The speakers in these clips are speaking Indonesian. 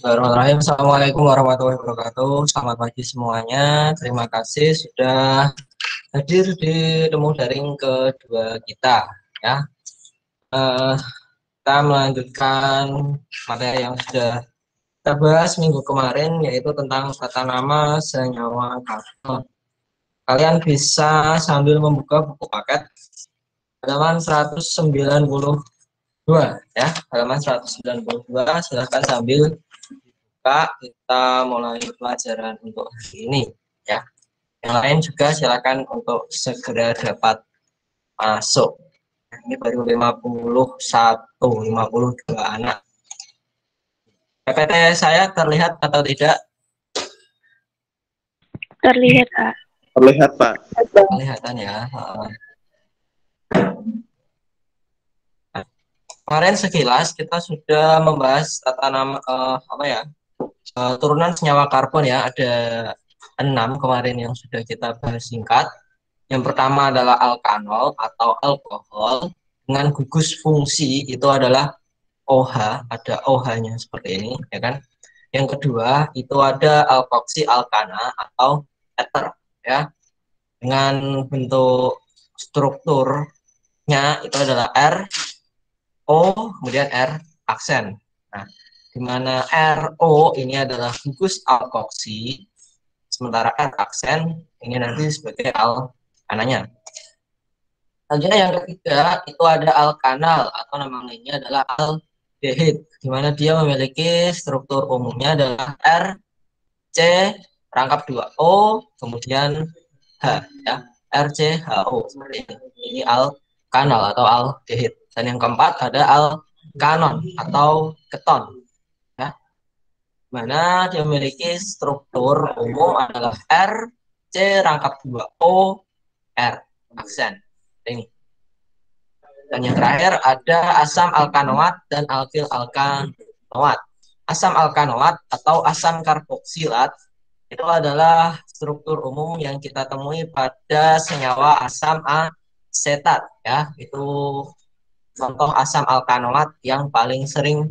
Bismillahirrahmanirrahim. Assalamualaikum warahmatullahi wabarakatuh. Selamat pagi semuanya. Terima kasih sudah hadir di temu daring kedua kita. Ya, Eh, kita melanjutkan materi yang sudah kita bahas minggu kemarin, yaitu tentang tata nama senyawa karbon. Kalian bisa sambil membuka buku paket halaman 192, ya, halaman 192. Silahkan sambil Kak, kita mulai pelajaran untuk hari ini, ya. Yang lain juga silakan untuk segera dapat masuk. Ini baru 52 anak. PPT saya terlihat atau tidak? Terlihat, Kak. Terlihat, Pak. Kelihatan ya. Kemarin sekilas kita sudah membahas tata nama turunan senyawa karbon, ya. Ada 6 kemarin yang sudah kita bahas singkat. Yang pertama adalah alkanol atau alkohol dengan gugus fungsi, itu adalah OH, ada OH-nya seperti ini, ya kan. Yang kedua itu ada alkoksi alkana atau ether, ya, dengan bentuk strukturnya itu adalah R, O, kemudian R aksen. Nah, di mana RO ini adalah gugus alkoksi, sementara R aksen ini nanti sebagai alkananya. Selanjutnya yang ketiga itu ada alkanal atau nama lainnya adalah aldehid, di mana dia memiliki struktur umumnya adalah R, C, rangkap 2O, kemudian H, ya, RCHO seperti ini. Ini alkanal atau aldehid. Dan yang keempat ada alkanon atau keton, ya, mana dia memiliki struktur umum adalah R, C, rangkap 2O, R aksen. Ini. Dan yang terakhir ada asam alkanoat dan alkil alkanoat. Asam alkanoat atau asam karboksilat itu adalah struktur umum yang kita temui pada senyawa asam asetat, ya. Itu contoh asam alkanoat yang paling sering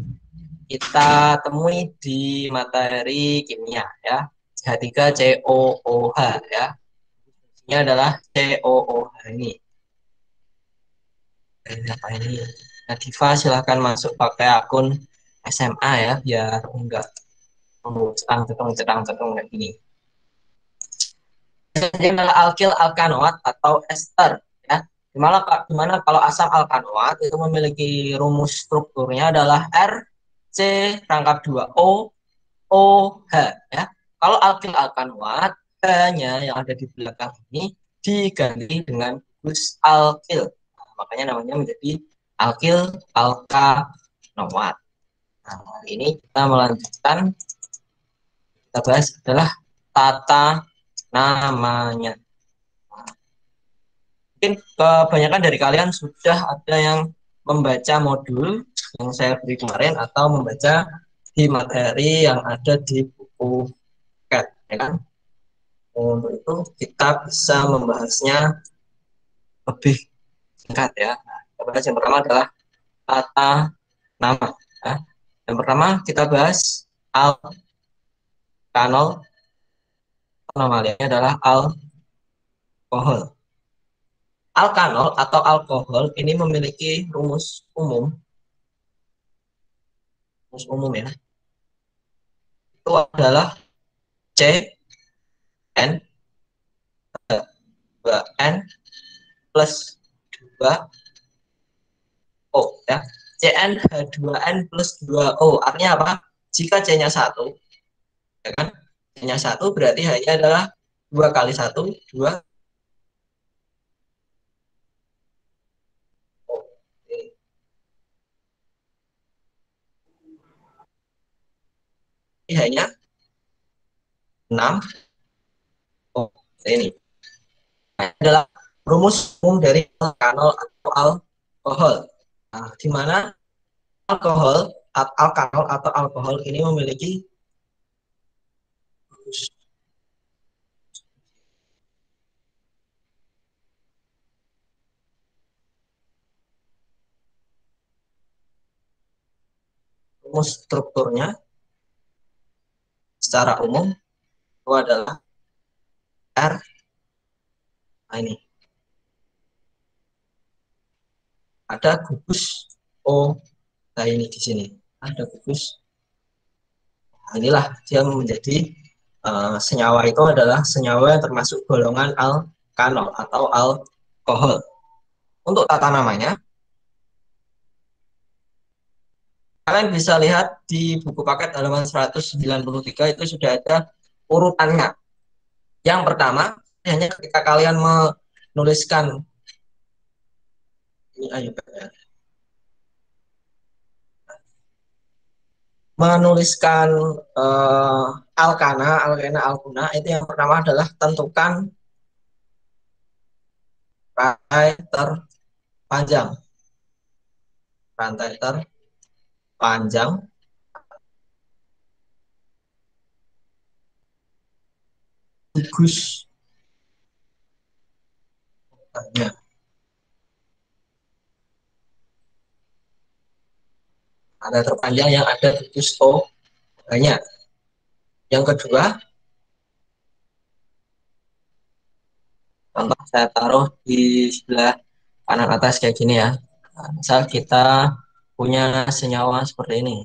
kita temui di materi kimia, ya. CH3COOH, ya. Ini adalah COOH ini. Apa ini? Nadifa silahkan masuk pakai akun SMA, ya, biar enggak cetang kayak gini. Ini adalah alkil alkanoat atau ester, ya. Dimana kalau asam alkanoat itu memiliki rumus strukturnya adalah R, C, rangkap 2O, OH, ya. Kalau alkil alkanoat H-nya yang ada di belakang ini diganti dengan gugus alkil. Nah, makanya namanya menjadi alkil alkanoat. Nah, hari ini kita melanjutkan, kita bahas adalah tata namanya. Mungkin kebanyakan dari kalian sudah ada yang membaca modul yang saya beri kemarin atau membaca di materi yang ada di buku CAT, ya kan? Untuk itu kita bisa membahasnya lebih singkat, ya. Kita bahas yang pertama adalah tata nama, ya. Yang pertama kita bahas alkanol, nama lainnya adalah alkohol. Alkanol atau alkohol ini memiliki rumus umum, ya. Itu adalah C N 2N plus 2O, ya. CN H2N plus 2O artinya apa? Jika C-nya 1, ya kan? C-nya 1 berarti H-nya adalah 2 kali 1, 2. H-nya 6. Oh, ini adalah rumus umum dari alkanol atau alkohol. Nah, di mana alkanol atau alkohol ini memiliki rumus strukturnya secara umum itu adalah R. Nah, ini ada gugus O. Nah, ini di sini ada gugus. Nah, inilah dia menjadi senyawa itu adalah senyawa yang termasuk golongan alkanol atau alkohol. Untuk tata namanya, kalian bisa lihat di buku paket halaman 193 itu sudah ada urutannya. Yang pertama, hanya ketika kalian menuliskan ini ayo ya, menuliskan alkana, alkena, alkuna, itu yang pertama adalah tentukan rantai terpanjang. Rantai terpanjang gugus. Ya, rantai terpanjang yang ada gugus O banyak. Yang kedua, contoh saya taruh di sebelah kanan atas kayak gini ya. Nah, misal kita punya senyawa seperti ini.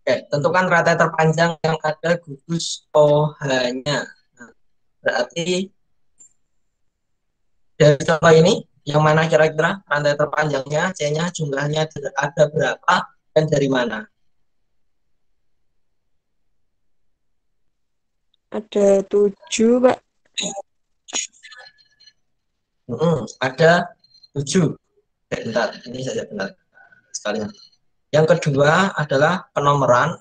Oke, tentukan rantai terpanjang yang ada gugus OH-nya. Nah, berarti dari contoh ini, yang mana kira-kira rantai terpanjangnya, C-nya jumlahnya ada berapa dan dari mana? Ada 7, Pak. Ada 7. Bentar, ini saja bentar sekalian. Yang kedua adalah penomoran.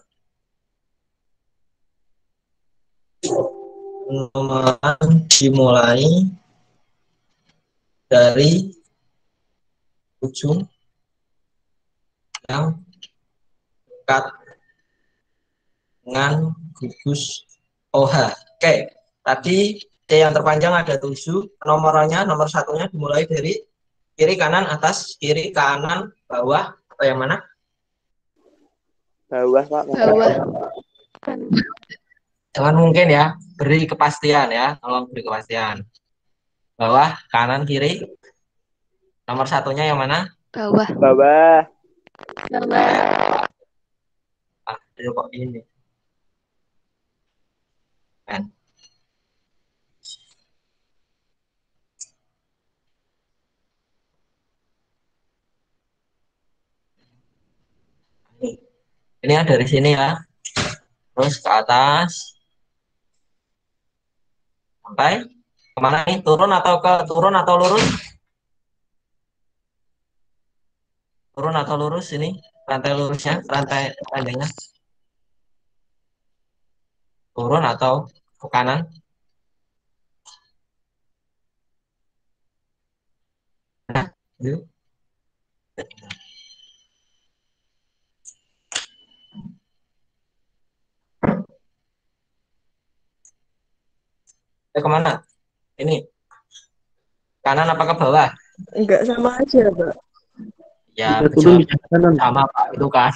Penomoran dimulai dari ujung yang dekat dengan gugus OH. Oke, tadi C yang terpanjang ada 7, penomorannya nomor satunya dimulai dari kiri kanan atas, kiri kanan bawah, atau yang mana? Bawah, Pak. Bawah. Jangan mungkin ya, beri kepastian ya, tolong beri kepastian. Bawah, kanan, kiri. Nomor satunya yang mana? Bawah. Bawah. Bawah. Aduh, kok ini? Kan. Ini ya dari sini ya. Terus ke atas. Sampai kemana nih? Turun atau lurus? Turun atau lurus ini? Rantai lurusnya, rantai panjangnya. Turun atau ke kanan? Nah, yuk. Kemana? Ini kanan apa ke bawah? Enggak sama aja, Pak. Ya, Bisa turun di kanan. sama Pak itu kan.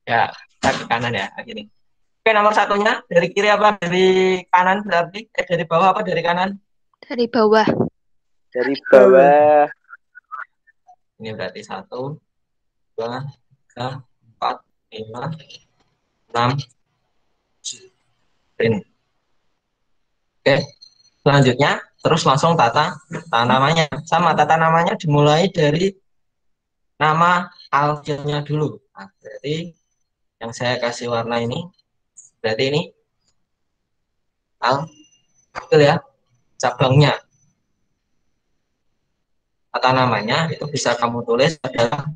Ya, kita ke kanan ya, gini. Oke, nomor satunya dari kiri apa dari kanan berarti? Dari bawah apa dari kanan? Dari bawah. Dari bawah. Ini berarti 1, 2, 3, 4, 5, 6, 7. Ini. Oke, selanjutnya terus langsung tata namanya. Sama tata namanya dimulai dari nama alkilnya dulu. Nah, berarti yang saya kasih warna ini, berarti ini alkil ya, cabangnya. Tata namanya itu bisa kamu tulis adalah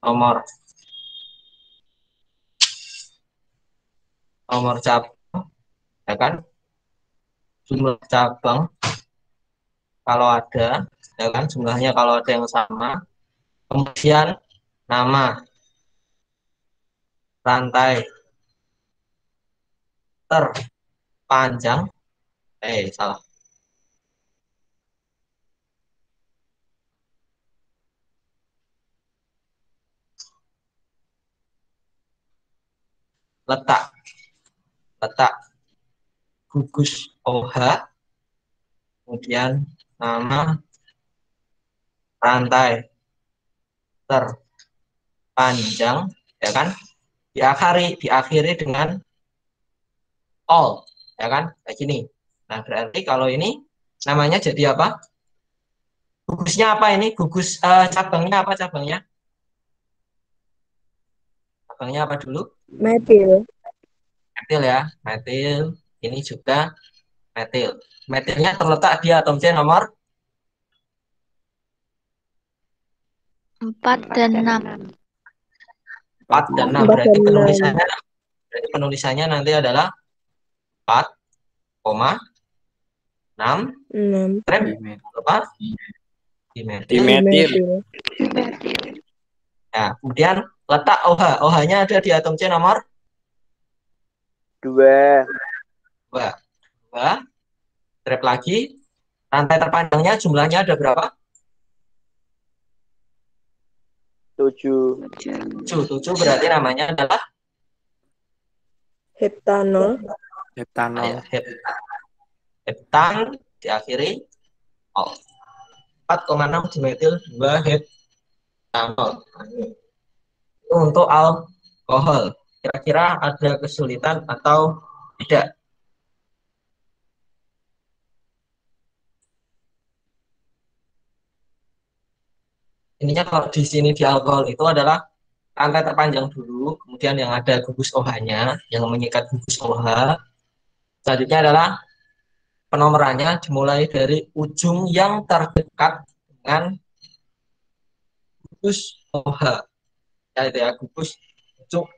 nomor nomor cabang, ya kan? Jumlah cabang kalau ada, ya kan? Jumlahnya kalau ada yang sama. Kemudian nama rantai terpanjang, salah. Letak gugus OH, kemudian nama rantai terpanjang, ya kan? Diakhiri dengan all, ya kan? Kayak gini. Nah, berarti kalau ini namanya jadi apa? Gugusnya apa ini? Gugus cabangnya apa cabangnya? Cabangnya apa dulu? Metil. Metil ya, metil. Ini juga metil. Metilnya terletak di atom C nomor 4 dan 6. 4 dan 6. 4 Berarti dan 6. penulisannya nanti adalah 4,6 6. apa? Dimetil. Dimetil. Nah, kemudian letak OH. OH-nya ada di atom C nomor 2. 2. 2. Strip lagi. Rantai terpanjangnya jumlahnya ada berapa? 7. 7 berarti namanya adalah Heptanol. heptan diakhiri 4,6 dimetil 2 heptanol. Itu untuk alkohol. Kira-kira ada kesulitan atau tidak? Ininya kalau di sini di alkohol itu adalah rantai terpanjang dulu, kemudian yang ada gugus OH-nya, yang mengikat gugus OH. Selanjutnya adalah penomorannya dimulai dari ujung yang terdekat dengan gugus OH. Ya, itu ya, gugus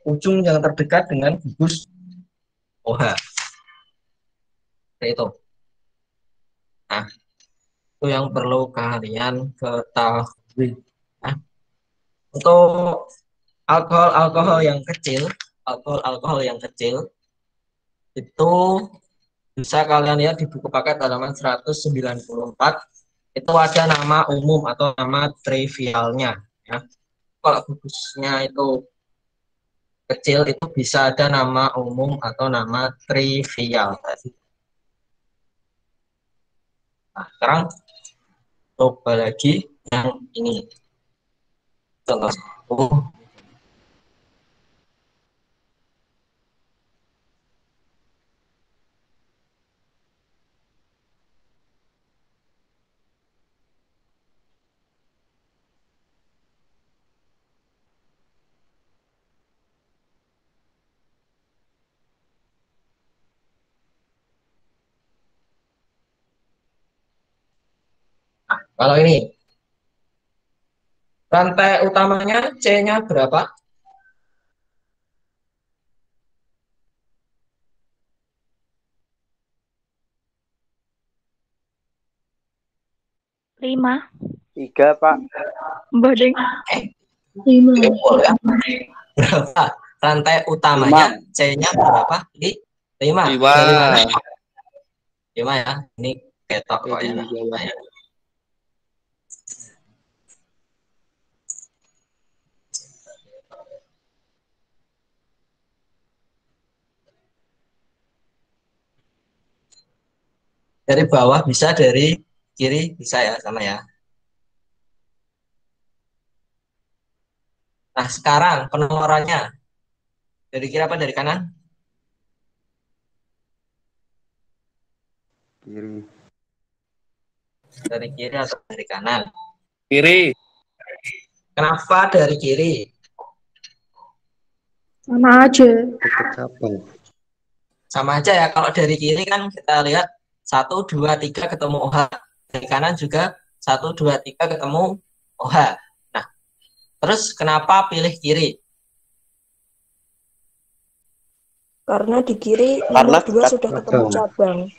ujung yang terdekat dengan gugus OH. Itu. Nah, itu yang perlu kalian ketahui. Nah, untuk alkohol-alkohol yang kecil, alkohol-alkohol yang kecil itu bisa kalian lihat di buku paket halaman 194. Itu ada nama umum atau nama trivialnya, ya. Kalau gugusnya itu kecil itu bisa ada nama umum atau nama trivial. Nah, sekarang coba lagi yang ini. Contoh satu. Nah, kalau ini rantai utamanya C-nya berapa? 5. 3, Pak. Mbak Deng. 5. Berapa? Rantai utamanya C-nya berapa? 5. 5. Dari mana? 5 ya. Ini ketok kok ya. Dari bawah bisa, dari kiri bisa ya, sama ya. Nah, sekarang penomorannya. Dari kiri apa dari kanan? Kiri. Dari kiri atau dari kanan? Kiri. Kenapa dari kiri? Sama aja. Sama aja ya, kalau dari kiri kan kita lihat 1, 2, 3 ketemu OH. Dari kanan juga 1, 2, 3 ketemu OH. Nah, terus kenapa pilih kiri? Karena di kiri Karena nomor 2 dekat sudah ketemu cabang.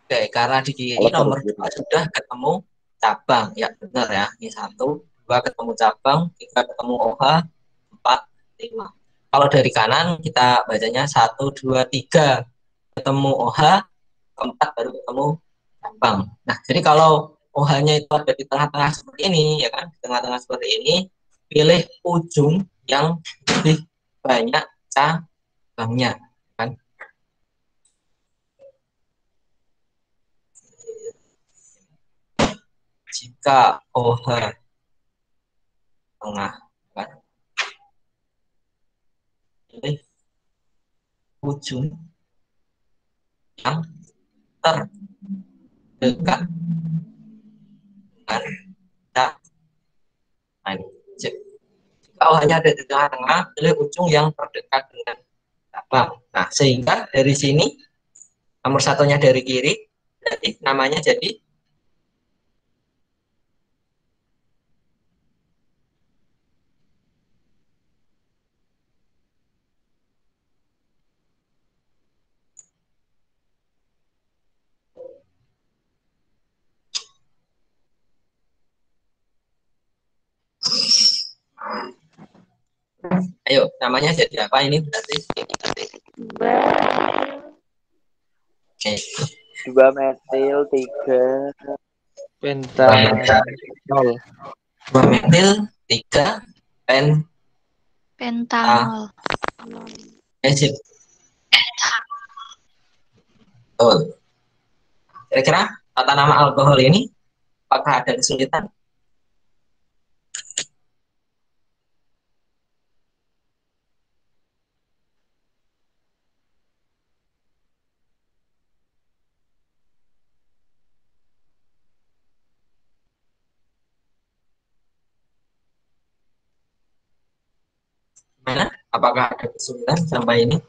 Oke, karena di kiri Kalau nomor baru 2 sudah ketemu cabang. Ya, benar ya. Ini 1, 2 ketemu cabang, 3 ketemu OH, 4, 5. Kalau dari kanan kita bacanya 1, 2, 3 ketemu OH, 4 baru ketemu cabang. Nah, jadi kalau OH-nya itu ada di tengah-tengah seperti ini, ya kan? Di tengah-tengah seperti ini, pilih ujung yang lebih banyak cabangnya, kan? Jika OH tengah, kan? Pilih ujung yang terdekat dengan cabang. Kalau hanya ada di tengah-tengah, pilih ujung yang terdekat dengan cabang. Nah, sehingga dari sini nomor satunya dari kiri, jadi namanya jadi ayo, namanya jadi apa ini berarti? Oke. 2 metil, 3 pentanol. 2 metil, 3 pentanol. Betul. Kira-kira tata nama alkohol ini apakah ada kesulitan? Gimana? Apakah ada kesulitan sampai ini?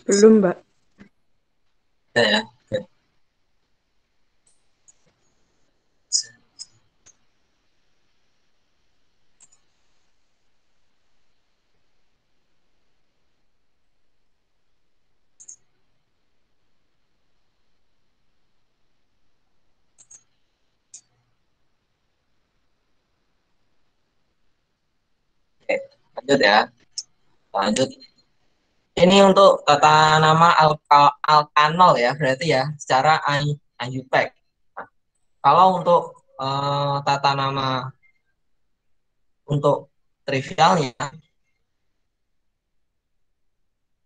Belum, Mbak. Ya. Oke, lanjut ya. Lanjut. Ini untuk tata nama alkanol ya, berarti ya, secara IUPAC. Nah, kalau untuk tata nama untuk trivialnya,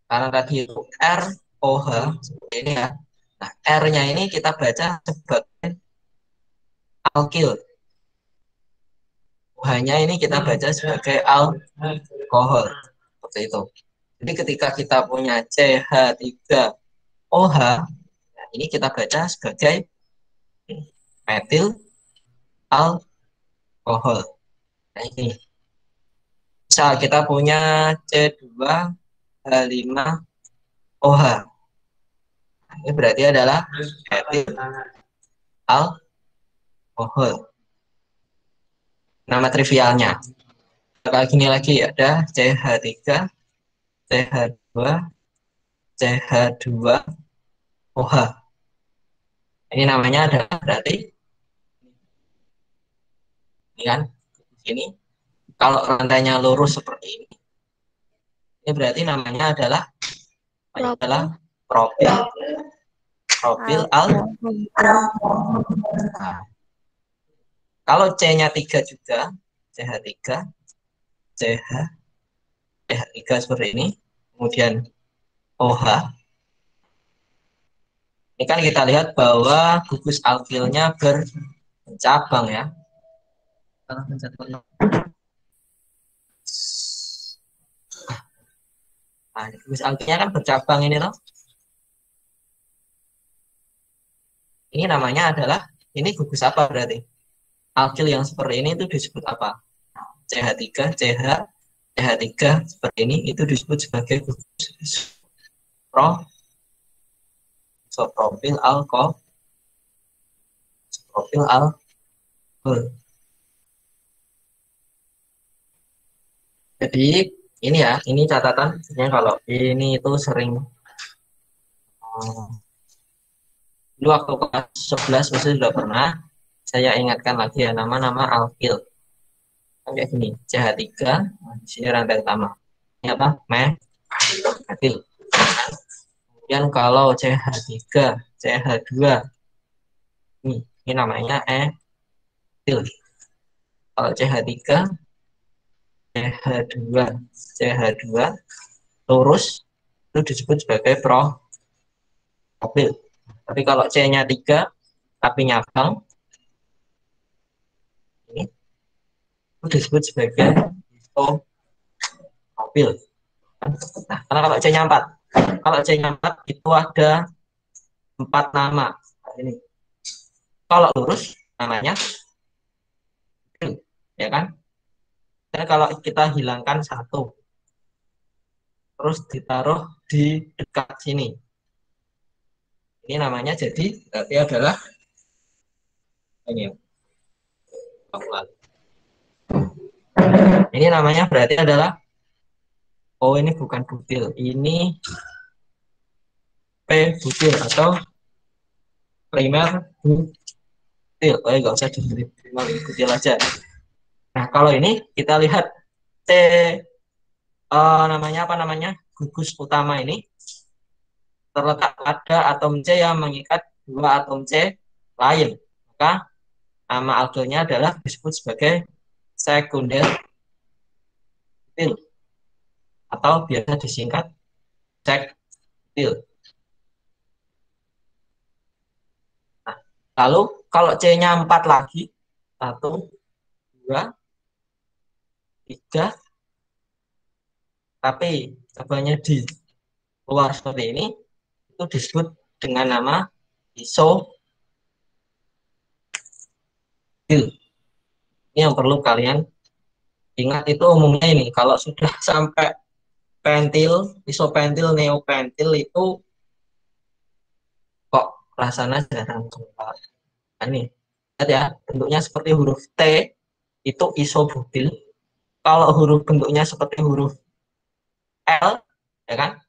karena tadi itu R, OH, seperti ini ya. Nah, R-nya ini kita baca sebagai alkil. OH-nya ini kita baca sebagai alkohol. Seperti itu. Jadi ketika kita punya CH3OH, ini kita baca sebagai metil alkohol. Nah, ini. Misal kita punya C2H5OH. Ini berarti adalah metil alkohol. Nama trivialnya. Kayak gini lagi ada CH3, CH2, CH2OH. Ini namanya adalah berarti ini kan ini kalau rantainya lurus seperti ini berarti namanya adalah propil alkohol. Nah, kalau C-nya 3 juga, CH3, CH3 seperti ini, kemudian OH. Ini kan kita lihat bahwa gugus alkilnya bercabang ya. Nah, gugus alkilnya kan bercabang ini loh. Ini namanya adalah, ini gugus apa berarti? Alkil yang seperti ini itu disebut apa? CH3, CH3 seperti ini itu disebut sebagai gugus propil alkohol. Jadi Ini ya, ini catatan. Ya, kalau ini itu sering dulu waktu kelas 11 masih sudah pernah saya ingatkan lagi ya nama-nama alkil. Kayak gini, CH3, di sini rantai utama. Ini apa? Metil. Kemudian kalau CH3, CH2, ini namanya etil. Kalau CH3, CH2, CH2 lurus itu disebut sebagai propil. Tapi kalau C-nya 3 tapi nyabang, ini itu disebut sebagai isopropil. Nah, karena kalau C-nya 4, kalau C-nya 4 itu ada 4 nama. Nah, ini. Kalau lurus namanya ya kan? Dan kalau kita hilangkan satu, terus ditaruh di dekat sini, ini namanya jadi berarti adalah ini. Ini namanya berarti adalah ini bukan butil, ini P butil atau primer butil. Nggak usah diberi butil aja. Nah, kalau ini kita lihat C namanya apa namanya? Gugus utama ini terletak pada atom C yang mengikat dua atom C lain. Maka nama alkilnya adalah disebut sebagai sekunder butil atau biasa disingkat sektil. Nah, lalu kalau C-nya 4 lagi, 1, 2, 3, tapi cabangnya di luar seperti ini, itu disebut dengan nama isotil. Ini yang perlu kalian ingat, itu umumnya ini. Kalau sudah sampai pentil, isopentil, neopentil itu kok rasanya jarang jumpa. Nah, ini lihat ya, bentuknya seperti huruf T itu isobutil. Kalau huruf bentuknya seperti huruf L, ya kan,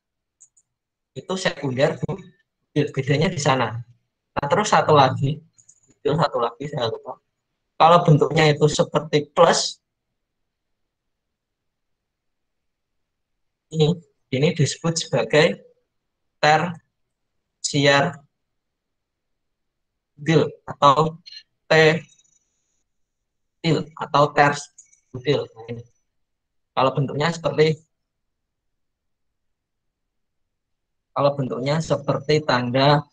itu sekunder butil. Bedanya di sana. Nah, terus satu lagi saya lupa. Kalau bentuknya itu seperti plus, ini disebut sebagai tersier butil atau T butil atau ters butil. Nah, ini. Kalau bentuknya seperti tanda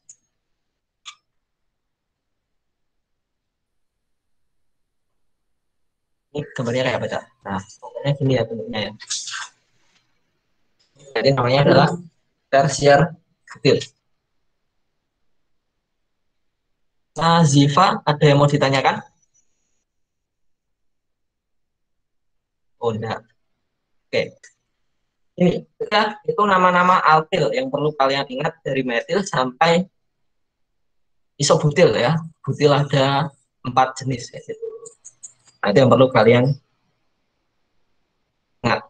ini, gambarnya kayak apa, Cak? Nah, pokoknya gini ya bentuknya ya. Jadi namanya adalah tersier butil. Nah, Ziva, ada yang mau ditanyakan? Oh, enggak. Oke. Ini ya, itu nama-nama alkil yang perlu kalian ingat dari metil sampai isobutil ya. Butil ada 4 jenis ya. Nah, itu yang perlu kalian ingat.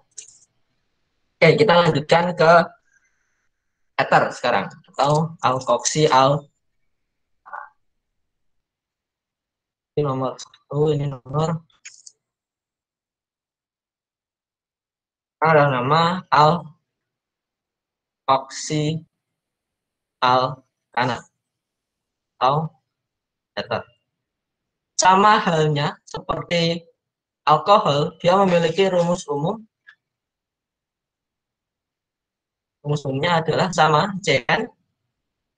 Oke, kita lanjutkan ke ether sekarang atau alkoksi ini nomor 1, ini nomor ada nama alkoksi alkana atau ether. Sama halnya seperti alkohol, dia memiliki rumus umum. Rumus umumnya adalah sama CN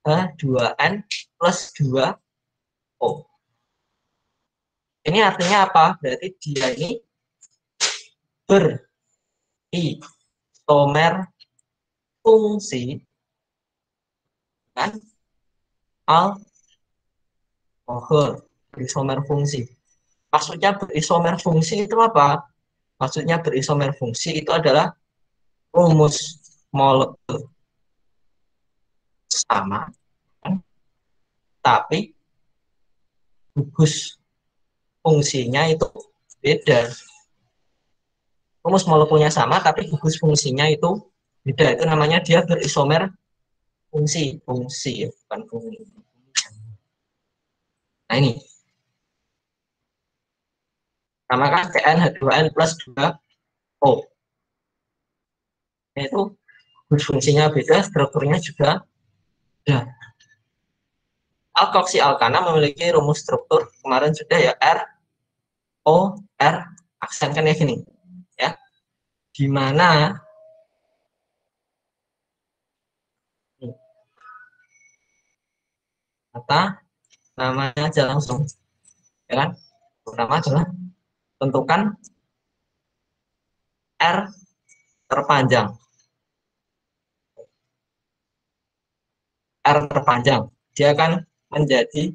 H2N plus 2O. Ini artinya apa? Berarti dia ini berisomer fungsi kan alkohol, berisomer fungsi. Maksudnya berisomer fungsi itu apa? Maksudnya berisomer fungsi itu adalah rumus molekul sama, kan? Tapi gugus fungsinya itu beda. rumus molekulnya sama tapi gugus fungsinya itu beda. Itu namanya dia berisomer fungsi ya, bukan fungsi. Nah ini namakan CnH2n plus 2O. Itu gugus fungsinya beda, strukturnya juga beda. Alkoksi alkana memiliki rumus struktur kemarin sudah ya, R O R aksen kan ya gini ya, di mana kata namanya aja langsung ya kan, pertama adalah tentukan R terpanjang, R terpanjang dia akan menjadi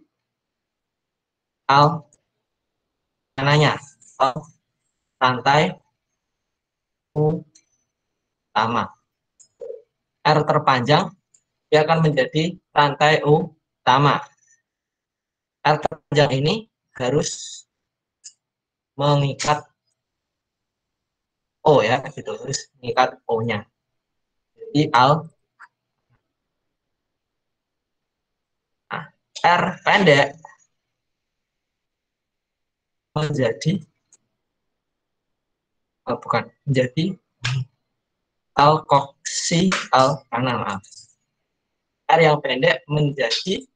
alkananya rantai utama. R terpanjang dia akan menjadi rantai utama. R terpanjang ini harus mengikat O ya, gitu, harus mengikat O-nya. Jadi R pendek menjadi bukan menjadi alkoksi alkana. R yang pendek menjadi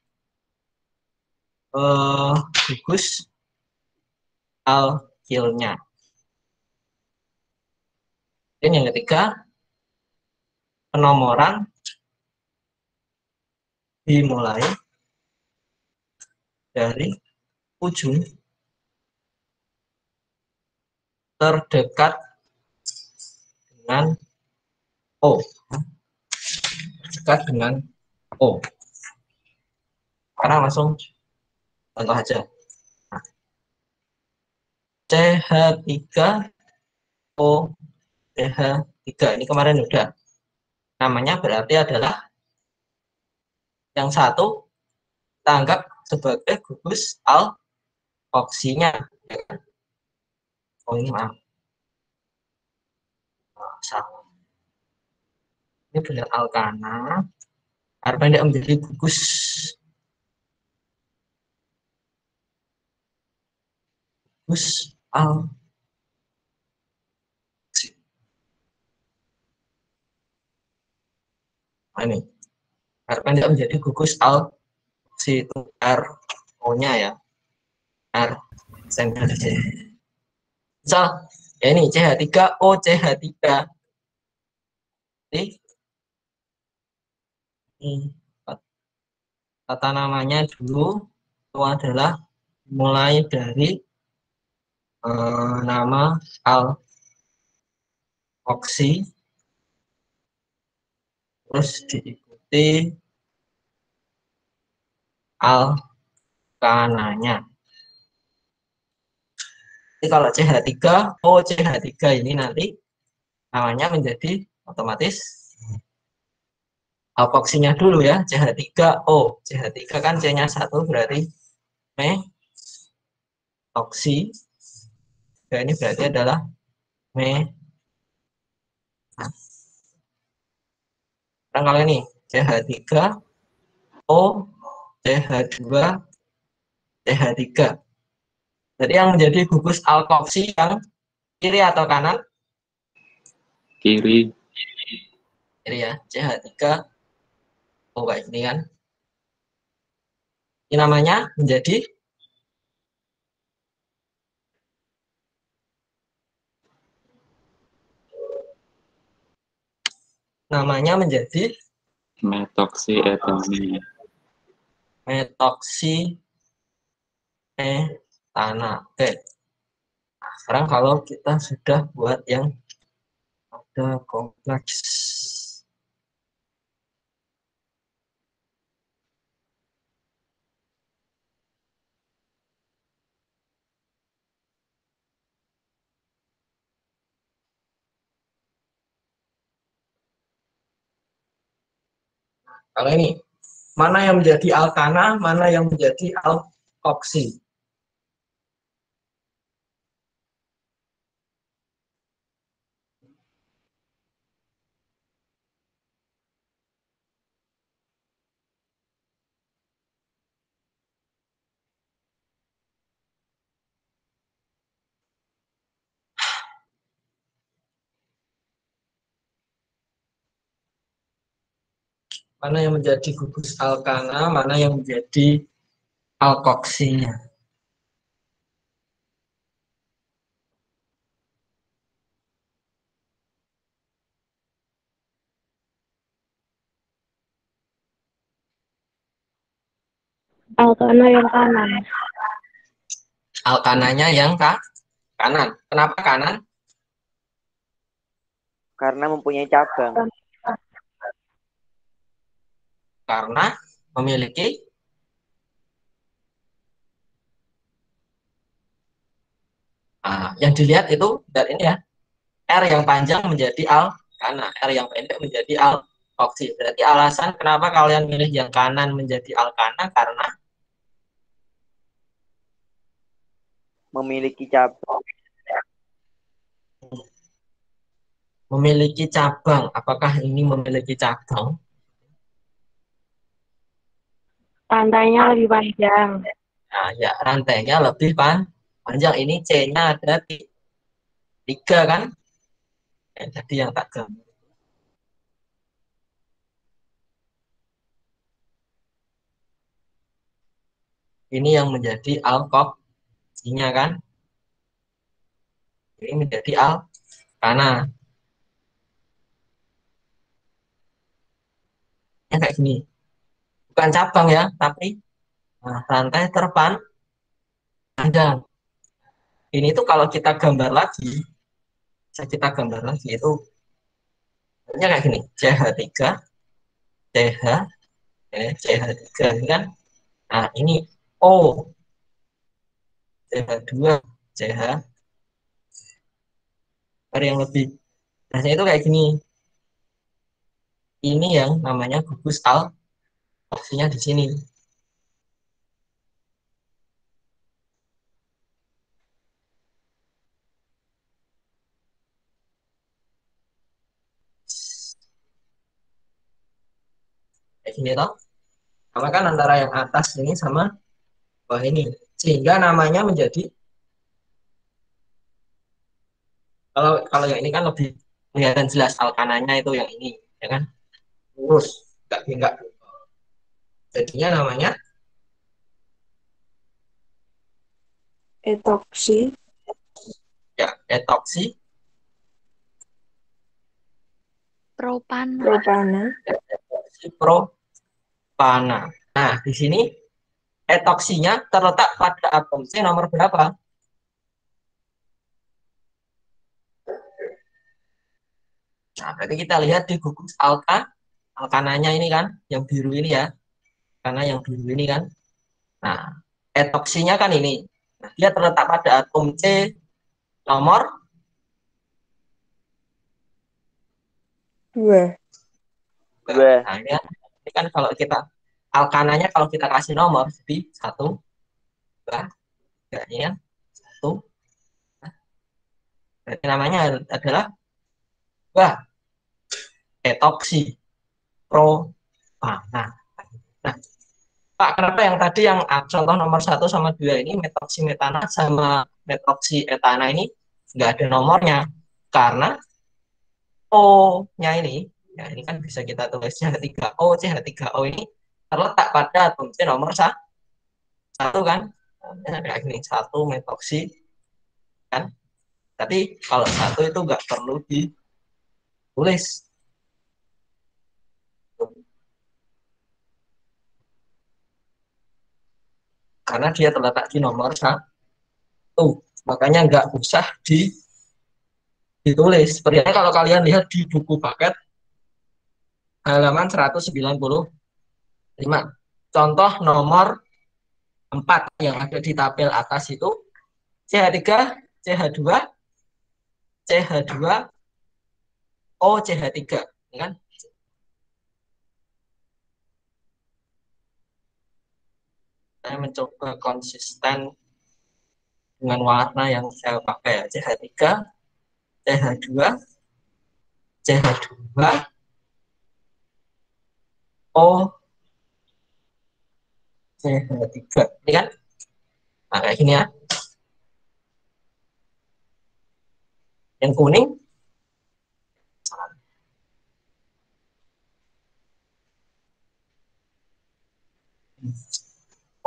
gugus alkilnya. Dan yang ketiga, penomoran dimulai dari ujung terdekat dengan O. Terdekat dengan O. Sekarang langsung contoh aja. Nah, CH3O CH3 ini kemarin udah. Namanya berarti adalah yang satu kita anggap sebagai gugus alkoksinya. Oh ini maaf. Salah. Ini benar alkana. R pendek menjadi gugus al. Nah, ini R pendek menjadi gugus al. Si itu R O-nya ya. R sender C. Misal ya ini CH3O CH3. Ini tata namanya dulu itu adalah mulai dari nama alkoksi terus diikuti alkananya. Jadi kalau CH3O CH3 ini nanti namanya menjadi otomatis alkoksinya dulu ya, CH3O. CH3 kan C-nya 1 berarti metoksi. Ya, ini berarti adalah Sekarang kalau ini CH3O CH2 CH3. Jadi yang menjadi gugus alkoksi yang kiri atau kanan? Kiri. Kiri ya, CH3. Oh, baik ini kan. Ini namanya menjadi metoksi etana. Metoksi etana. Oke. Nah, sekarang kalau kita sudah buat yang ada kompleks. Kalau ini, mana yang menjadi alkana, mana yang menjadi alkoksi? . Mana yang menjadi gugus alkana, mana yang menjadi alkoksinya. Alkana yang kanan. Alkananya yang kanan. Kenapa kanan? Karena mempunyai cabang. Karena memiliki yang dilihat itu dari ini ya, R yang panjang menjadi alkana, R yang pendek menjadi alkoksi. Berarti alasan kenapa kalian milih yang kanan menjadi alkana karena Memiliki cabang. memiliki cabang. Apakah ini memiliki cabang? Rantainya lebih panjang. Nah, ya rantainya lebih panjang. Ini C-nya ada 3 kan? Jadi yang tak gambar. Ini yang menjadi alkoksinya kan? Ini menjadi alkana. Yang kayak gini. Bukan cabang ya, tapi rantai terpandang. Ini tuh kalau kita gambar lagi, kita gambar lagi itu kayak gini, CH3, CH, CH3 ini kan. Nah, ini O, CH2, CH, yang lebih. Nah, itu kayak gini. Ini yang namanya gugus alkoksinya di sini. Kayak gini toh. Sama kan antara yang atas ini sama bawah ini. Sehingga namanya menjadi, kalau yang ini kan lebih kelihatan jelas alkananya itu yang ini, ya kan? Lurus, enggak. Jadinya namanya Etoksi. ya etoksi Propana. Propana. propana. Nah, di sini etoksinya terletak pada atom C nomor berapa? Nah, berarti kita lihat di gugus alkananya ini kan, yang biru ini ya, karena yang biru ini kan. Nah, etoksinya kan ini. Nah, dia terletak pada atom C nomor 2. 2. Nah, ini kan kalau kita alkananya kalau kita kasih nomor di 1, 2, 3, ini kan 1. Berarti namanya adalah etoksi propana. Nah, Pak, kenapa yang tadi yang contoh nomor 1 sama 2 ini metoksi metana sama metoksi etana ini nggak ada nomornya? Karena O-nya ini, ya ini kan bisa kita tulis CH3O, CH3O ini terletak pada atom C nomor 1 kan? Nah, kayak gini, 1 metoksi kan? Tapi kalau 1 itu nggak perlu ditulis. Karena dia terletak di nomor 1. Makanya nggak usah ditulis. Seperti kalau kalian lihat di buku paket halaman 195. Contoh nomor 4 yang ada di tabel atas itu CH3, CH2, CH2, O, CH3. Ya kan? Saya mencoba konsisten dengan warna yang saya pakai ya. CH3, CH2, CH2, O, CH3. Ini kan? Nah, kayak gini ya. Yang kuning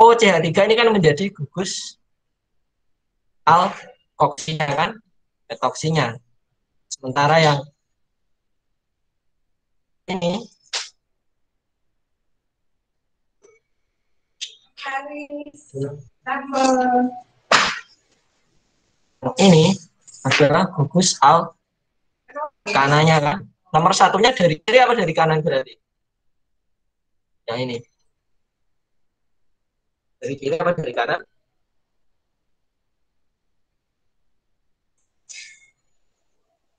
OCH3 ini kan menjadi gugus alkoksinya kan, metoksinya. Sementara yang ini adalah gugus alkananya kan. Nomor satunya dari kiri apa dari kanan berarti? Yang ini. Dari kiri apa dari kanan?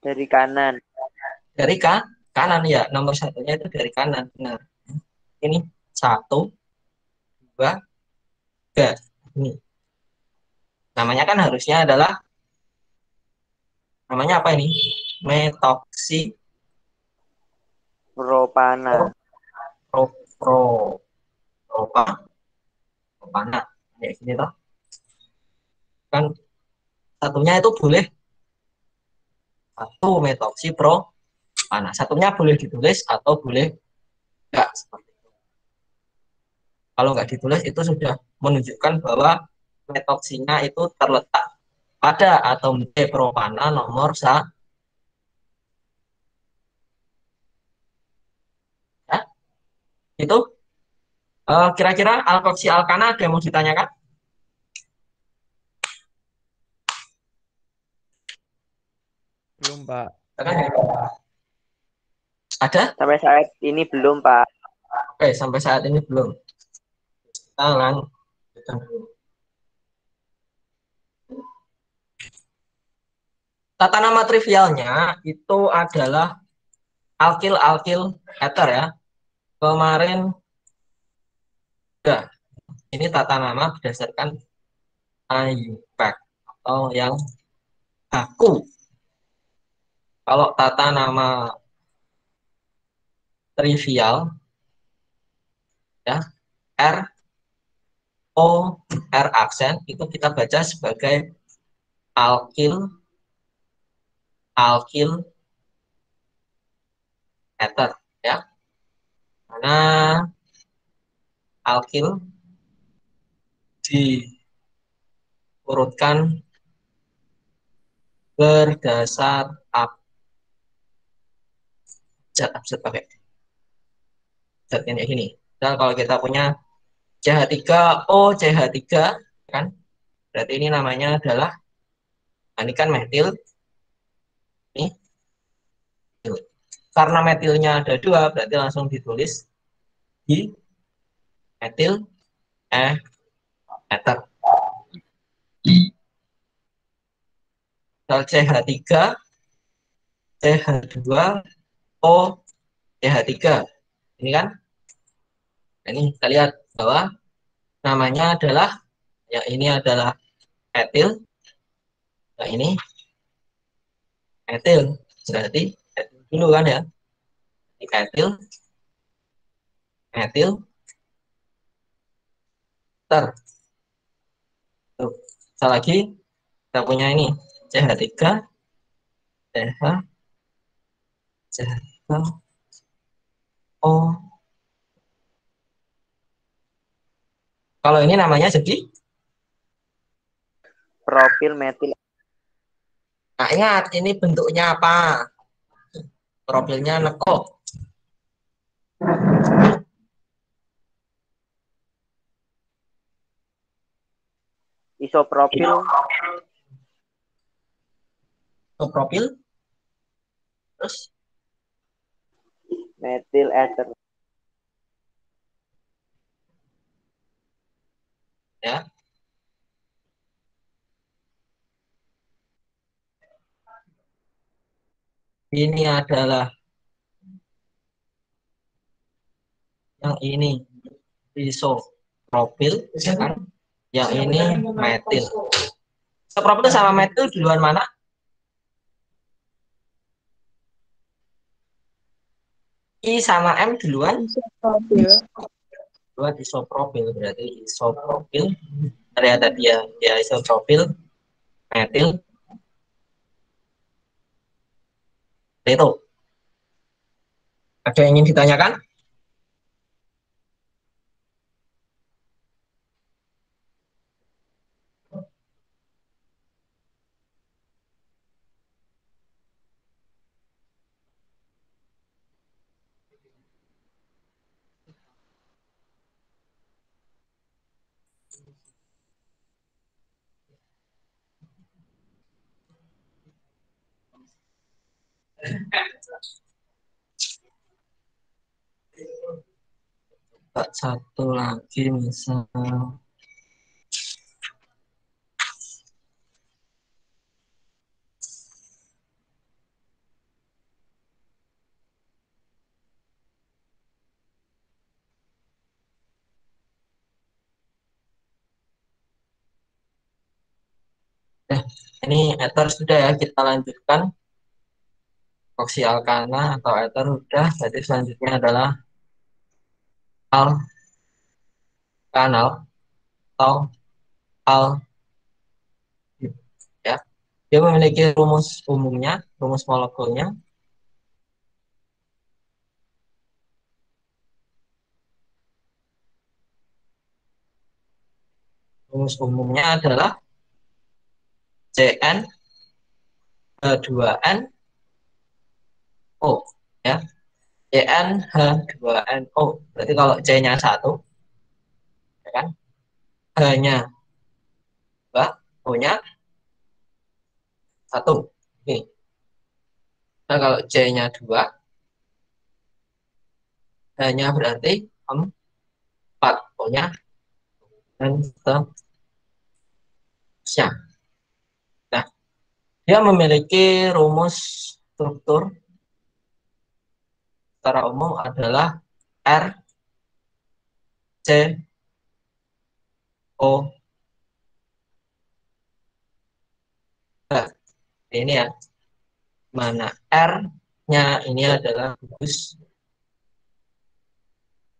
Dari kanan. Dari kanan ya. Nomor satunya itu dari kanan. Benar. Ini 1, 2, 3. Ini. Namanya kan harusnya adalah, namanya apa ini? Metoksi Propana. propana. Kayak gini toh. Kan satunya itu boleh 1 metoksi propana. Satunya boleh ditulis atau boleh enggak seperti itu. Kalau nggak ditulis itu sudah menunjukkan bahwa metoksinya itu terletak pada atom D propana nomor 1. Ya, itu kira-kira alkoksi alkana ada yang mau ditanyakan? Belum, Pak. Ada? Sampai saat ini belum, Pak. Oke, sampai saat ini belum. Kita lanjutkan dulu. Tata nama trivialnya itu adalah alkil-alkil ether ya. Kemarin ini tata nama berdasarkan IUPAC atau yang baku. Kalau tata nama trivial ya, R O R aksen itu kita baca sebagai alkil ether ya. Karena alkil diurutkan berdasar abjad pakai abjad ini gini. Dan kalau kita punya CH3O CH3 kan, berarti ini namanya adalah, ini kan metil, ini karena metilnya ada 2 berarti langsung ditulis di metil ether. CH3 CH2 O CH3 ini kan. Ini kita lihat bahwa namanya adalah, yang ini adalah etil, yang ini etil, berarti etil dulu kan ya, etil ter. Tuh, sekali lagi kita punya ini CH3 CH3O. Kalau ini namanya jadi Profil metil. nah, ingat ini bentuknya apa? Profilnya neko. Isopropil. Profil terus Metil ether. ya. Ini adalah, yang ini isopropil ya kan? Yang ini metil. Isopropil sama metil duluan mana? I sama M duluan? Duluan isopropil, berarti isopropil. Ternyata dia isopropil metil. Itu. Ada yang ingin ditanyakan? Satu lagi misal. Ini ether sudah ya, kita lanjutkan. Oksi alkana atau ether sudah, jadi selanjutnya adalah alkanal atau al ya. Dia memiliki rumus umumnya, rumus molekulnya. Rumus umumnya adalah CN H2N O ya. CN H2NO. Berarti kalau C-nya 1 ya kan? H-nya 2, O-nya 1. Oke. Nah, kalau C-nya 2, H-nya berarti 4, O-nya dan seterusnya. Nah, dia memiliki rumus struktur secara umum adalah R, C, O, H. Ini ya, mana R-nya ini adalah gugus.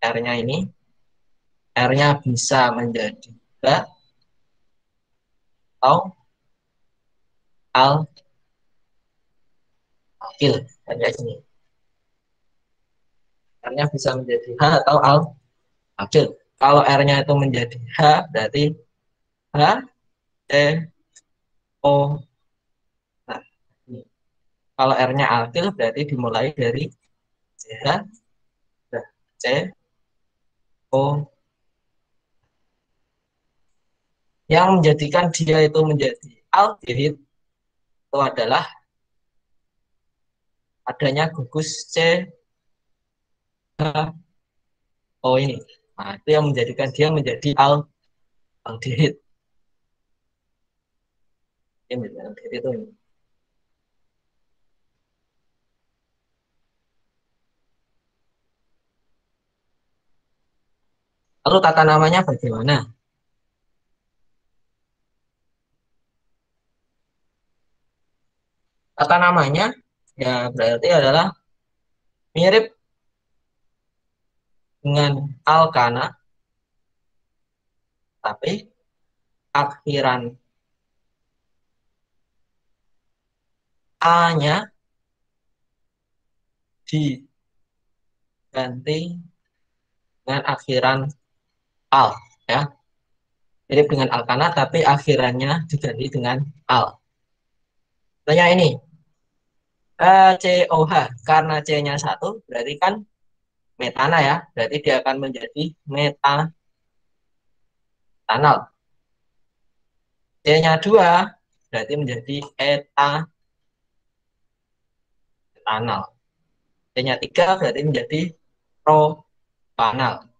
R-nya ini, R-nya bisa menjadi H atau alkil. Kayak sini. R-nya bisa menjadi H atau alkil. Kalau R-nya itu menjadi H, berarti H, C, O. Nah, ini. Kalau R-nya alkil, berarti dimulai dari CH, C, O. Yang menjadikan dia itu menjadi aldehid itu adalah adanya gugus C, H, O ini. Nah, itu yang menjadikan dia menjadi aldehid. Ini menjadi aldehid itu ini. Lalu tata namanya bagaimana? Tata namanya ya berarti adalah mirip dengan alkana, tapi akhiran A-nya diganti dengan akhiran al, ya. Mirip dengan alkana, tapi akhirannya diganti dengan al. Contohnya ini, COH, karena C-nya 1, berarti kan metana ya, berarti dia akan menjadi metanal. C-nya 2, berarti menjadi etanal. C-nya 3, berarti menjadi propanal.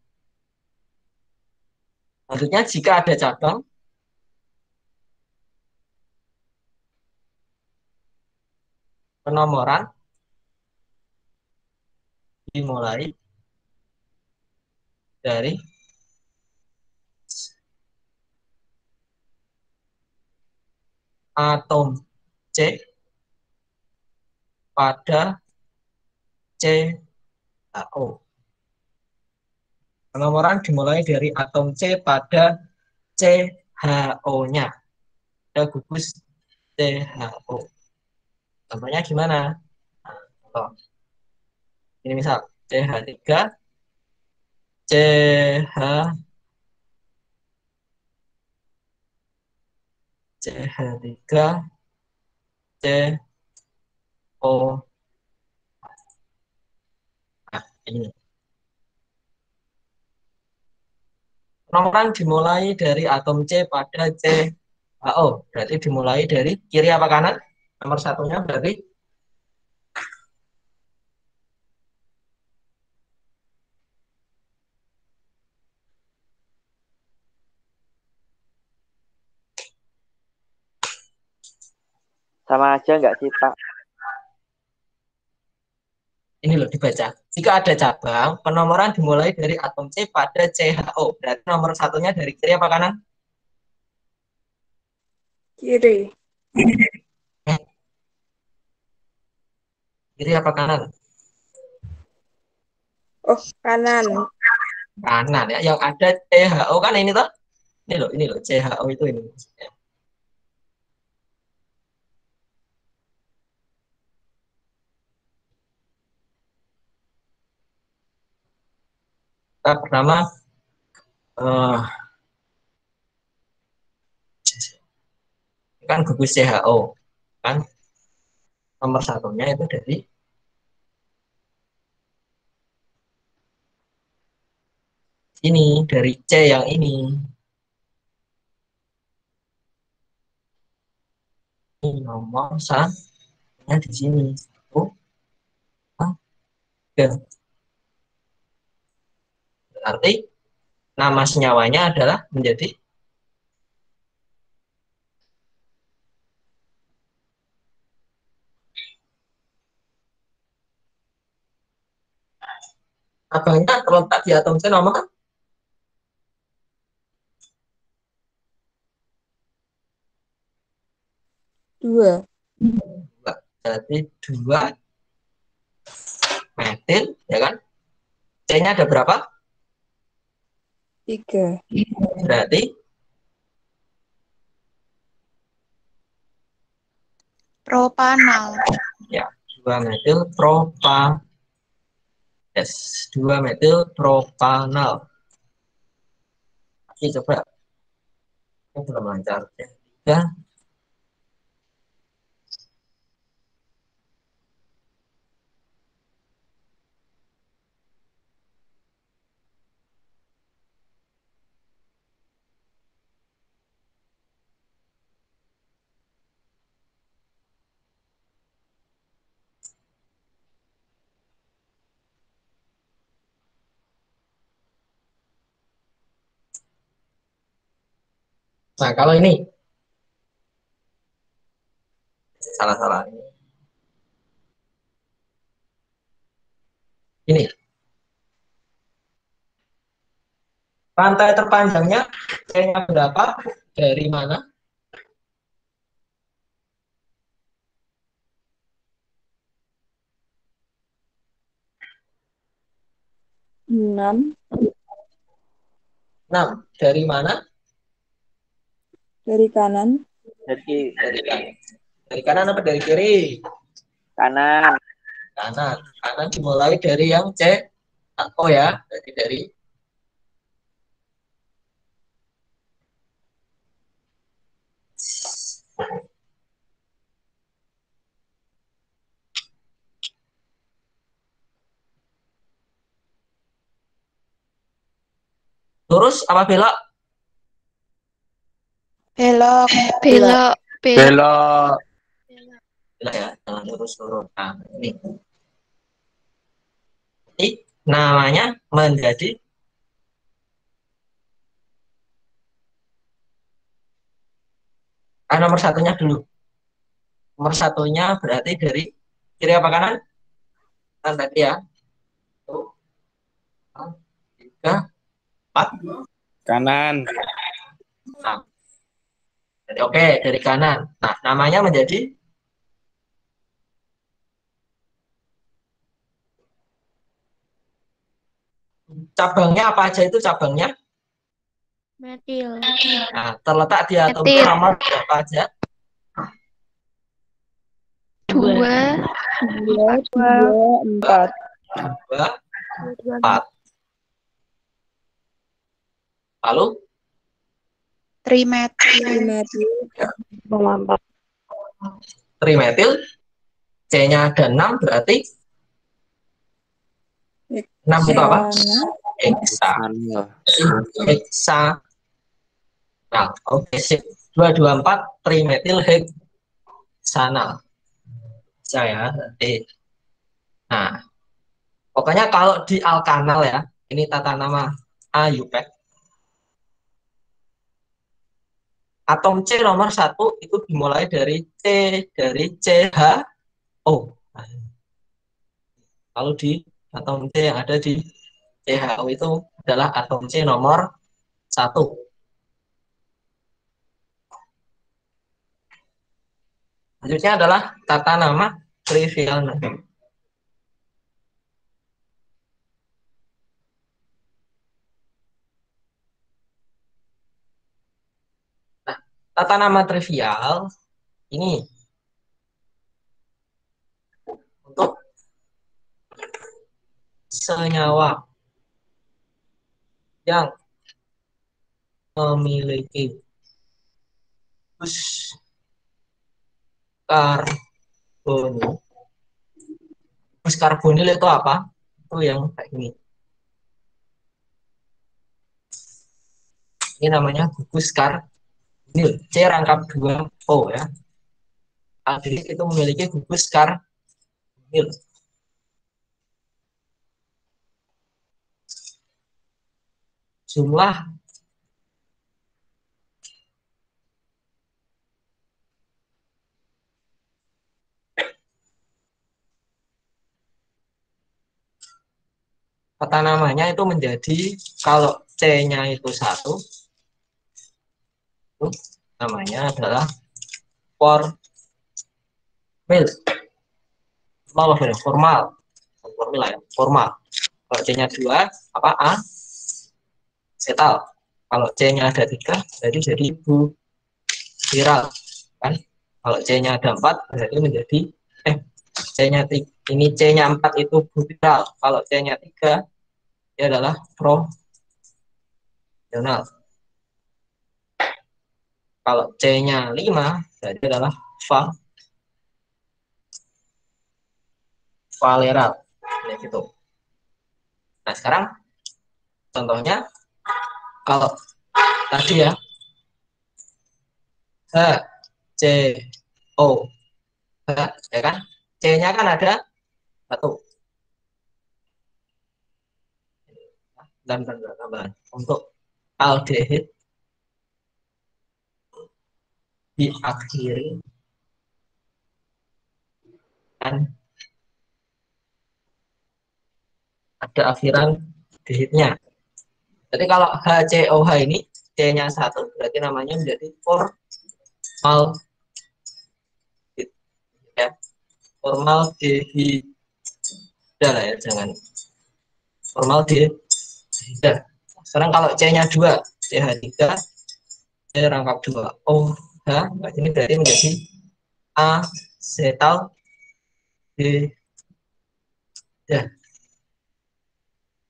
Selanjutnya, jika ada cabang, penomoran dimulai dari atom C pada CHO. Penomoran dimulai dari atom C pada CHO-nya. Ada gugus CHO. Contohnya gimana? Nah, ini misal CH3, CH, CH3, CO. Nah, ini. Penomoran dimulai dari atom C pada CHO. Berarti dimulai dari kiri apa kanan? Nomor satunya berarti Sama aja nggak sih, Pak? Ini loh dibaca. Jika ada cabang, penomoran dimulai dari atom C pada CHO. Berarti nomor satunya dari kiri apa kanan? Kiri. Eh, kiri apa kanan? Oh, kanan. Kanan ya. Yang ada CHO kan ini toh? Ini loh CHO itu ini. Tahap pertama eh, kan gugus CHO kan nomor satunya itu dari ini, dari C yang ini. Ini nomor satunya di sini. Oh, oke. Berarti nama senyawanya adalah menjadi abangnya terletak di atom C nomor 2. 2. Jadi 2 metil, ya kan? C-nya ada berapa? 3. Berarti Propanal. ya 2 metil propa. Yes, 2 metil propanal. Oke, coba. Ini belum lancar. Ya. Nah, kalau ini salah-salah. Ini pantai terpanjangnya C-nya berapa? Dari mana? 6. 6. Dari mana? Dari kanan. Jadi Dari kanan. Dari kanan apa dari kiri? kanan. Kanan. Kanan dimulai dari yang C. Oh ya, jadi dari lurus apa belok? Belok. Belok. Belok. Belok. Belok ya, jangan lurus. Nah, ini. Jadi, namanya menjadi nomor satunya dulu. Nomor satunya berarti dari kiri apa kanan? Kan tadi ya. 3, 4. Kanan. Nah, jadi oke, dari kanan. Nah, namanya menjadi cabangnya apa aja itu cabangnya? Metil. Nah, terletak di atom C Metil. nomor berapa aja? 2. 2, 4. 2, 4. Lalu Trimetil. 4. trimetil, C-nya ada 6, berarti 6 itu apa? Heksa. Heksa. Nah, oke, sip. 224 trimetil heksanal. Bisa ya, nanti. Nah, pokoknya kalau di alkanal ya, ini tata nama AUPAC. atom C nomor 1 itu dimulai dari CHO. Kalau di atom C yang ada di CHO itu adalah atom C nomor 1. Selanjutnya adalah tata nama trivial. Nah, tata nama trivial ini untuk senyawa yang memiliki gus karbonil. Gus karbonil itu apa? Itu yang kayak ini. Ini namanya gugus karbonil. C rangkap 2O ya. Aldehyid itu memiliki gugus karbonil. Jumlah tata namanya itu menjadi, kalau C-nya itu 1, itu namanya adalah formil. Formal. Formal ya, formal. Kalau C-nya 2, apa? Asetal. Kalau C-nya ada 3, jadi butyral. Kan? Kalau C-nya ada 4, berarti menjadi C-nya ini C-nya 4 itu butyral. Kalau C-nya 3, dia adalah propional. Kalau C-nya 5, berarti adalah valeral. Ya, gitu. Nah, sekarang contohnya kalau tadi ya HCO, ya kan? C-nya kan ada 1. Dan tambahan untuk aldehyid diakhiri dan ada akhiran dehidnya. Jadi kalau HCOH ini C-nya 1, berarti namanya menjadi formal, ya, formaldehida lah ya, jangan formaldehida. Sekarang kalau C-nya 2, CH3, C rangkap 2 OH, ini berarti menjadi asetaldehida.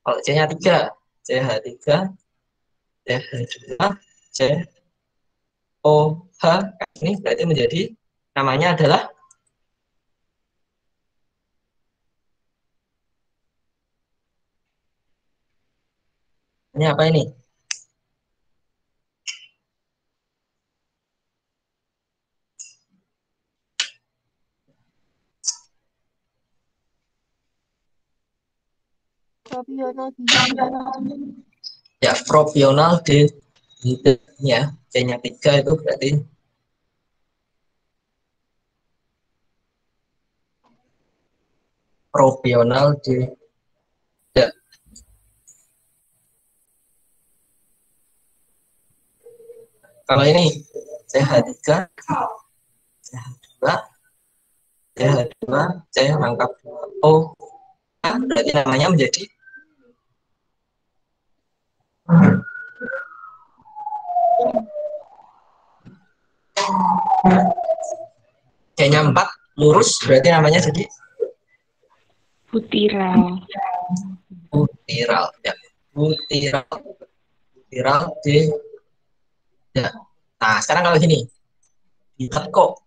Kalau C-nya 3, CH3, CH2, COH, ini berarti menjadi, namanya adalah ini apa ini? Ya, propional dehidnya, C-nya 3 itu berarti propional dehida. Kalau ini CH3, CH2, CH2, C rangkap 2 O, berarti namanya menjadi C-nya 4 lurus, berarti namanya jadi Butiral. butyral ya. Butyral D ya. Nah, sekarang kalau gini lihat kok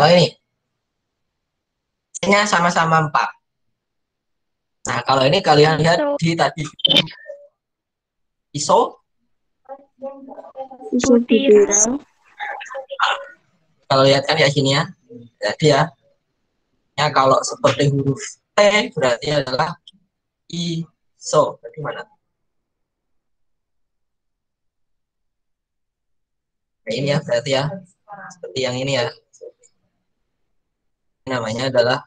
ini C-nya sama-sama 4. Nah, kalau ini kalian lihat di tadi iso. Isobutyral. Kalau lihat kan ya sini ya. Jadi ya kalau seperti huruf T berarti adalah iso. Berarti mana? Nah, ini ya berarti ya. Seperti yang ini ya. Namanya adalah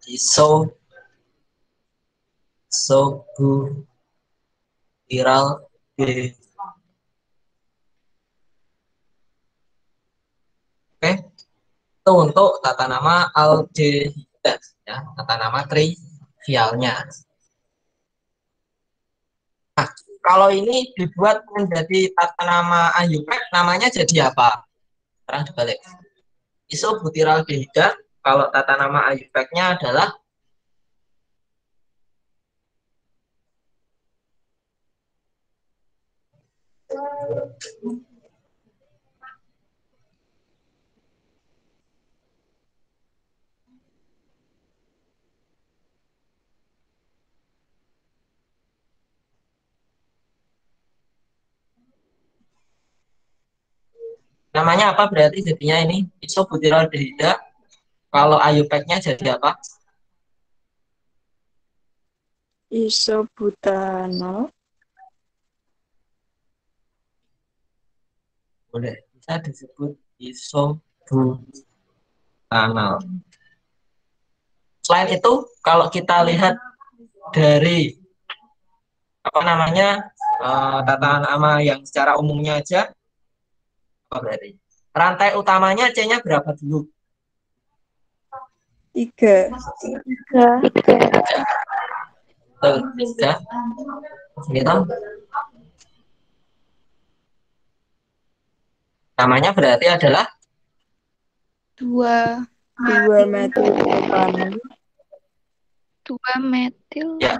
isobutyral D. Oke, itu untuk tata nama aldehida ya, tata nama trivialnya. Nah, kalau ini dibuat menjadi tata nama IUPAC, namanya jadi apa? Sekarang dibalik. Isobutyral-dehida, kalau tata nama IUPAC-nya adalah namanya apa berarti jadinya ini isobutyral-dehida. Kalau IUPAC-nya jadi apa? Isobutanol. Boleh, bisa disebut isobutanol. Selain itu, kalau kita lihat dari apa namanya tata nama yang secara umumnya aja, apa berarti? Rantai utamanya C-nya berapa dulu? 3. Tuh, 3. Gitu. Namanya berarti adalah 2 2 metil propanol. 2 metil ya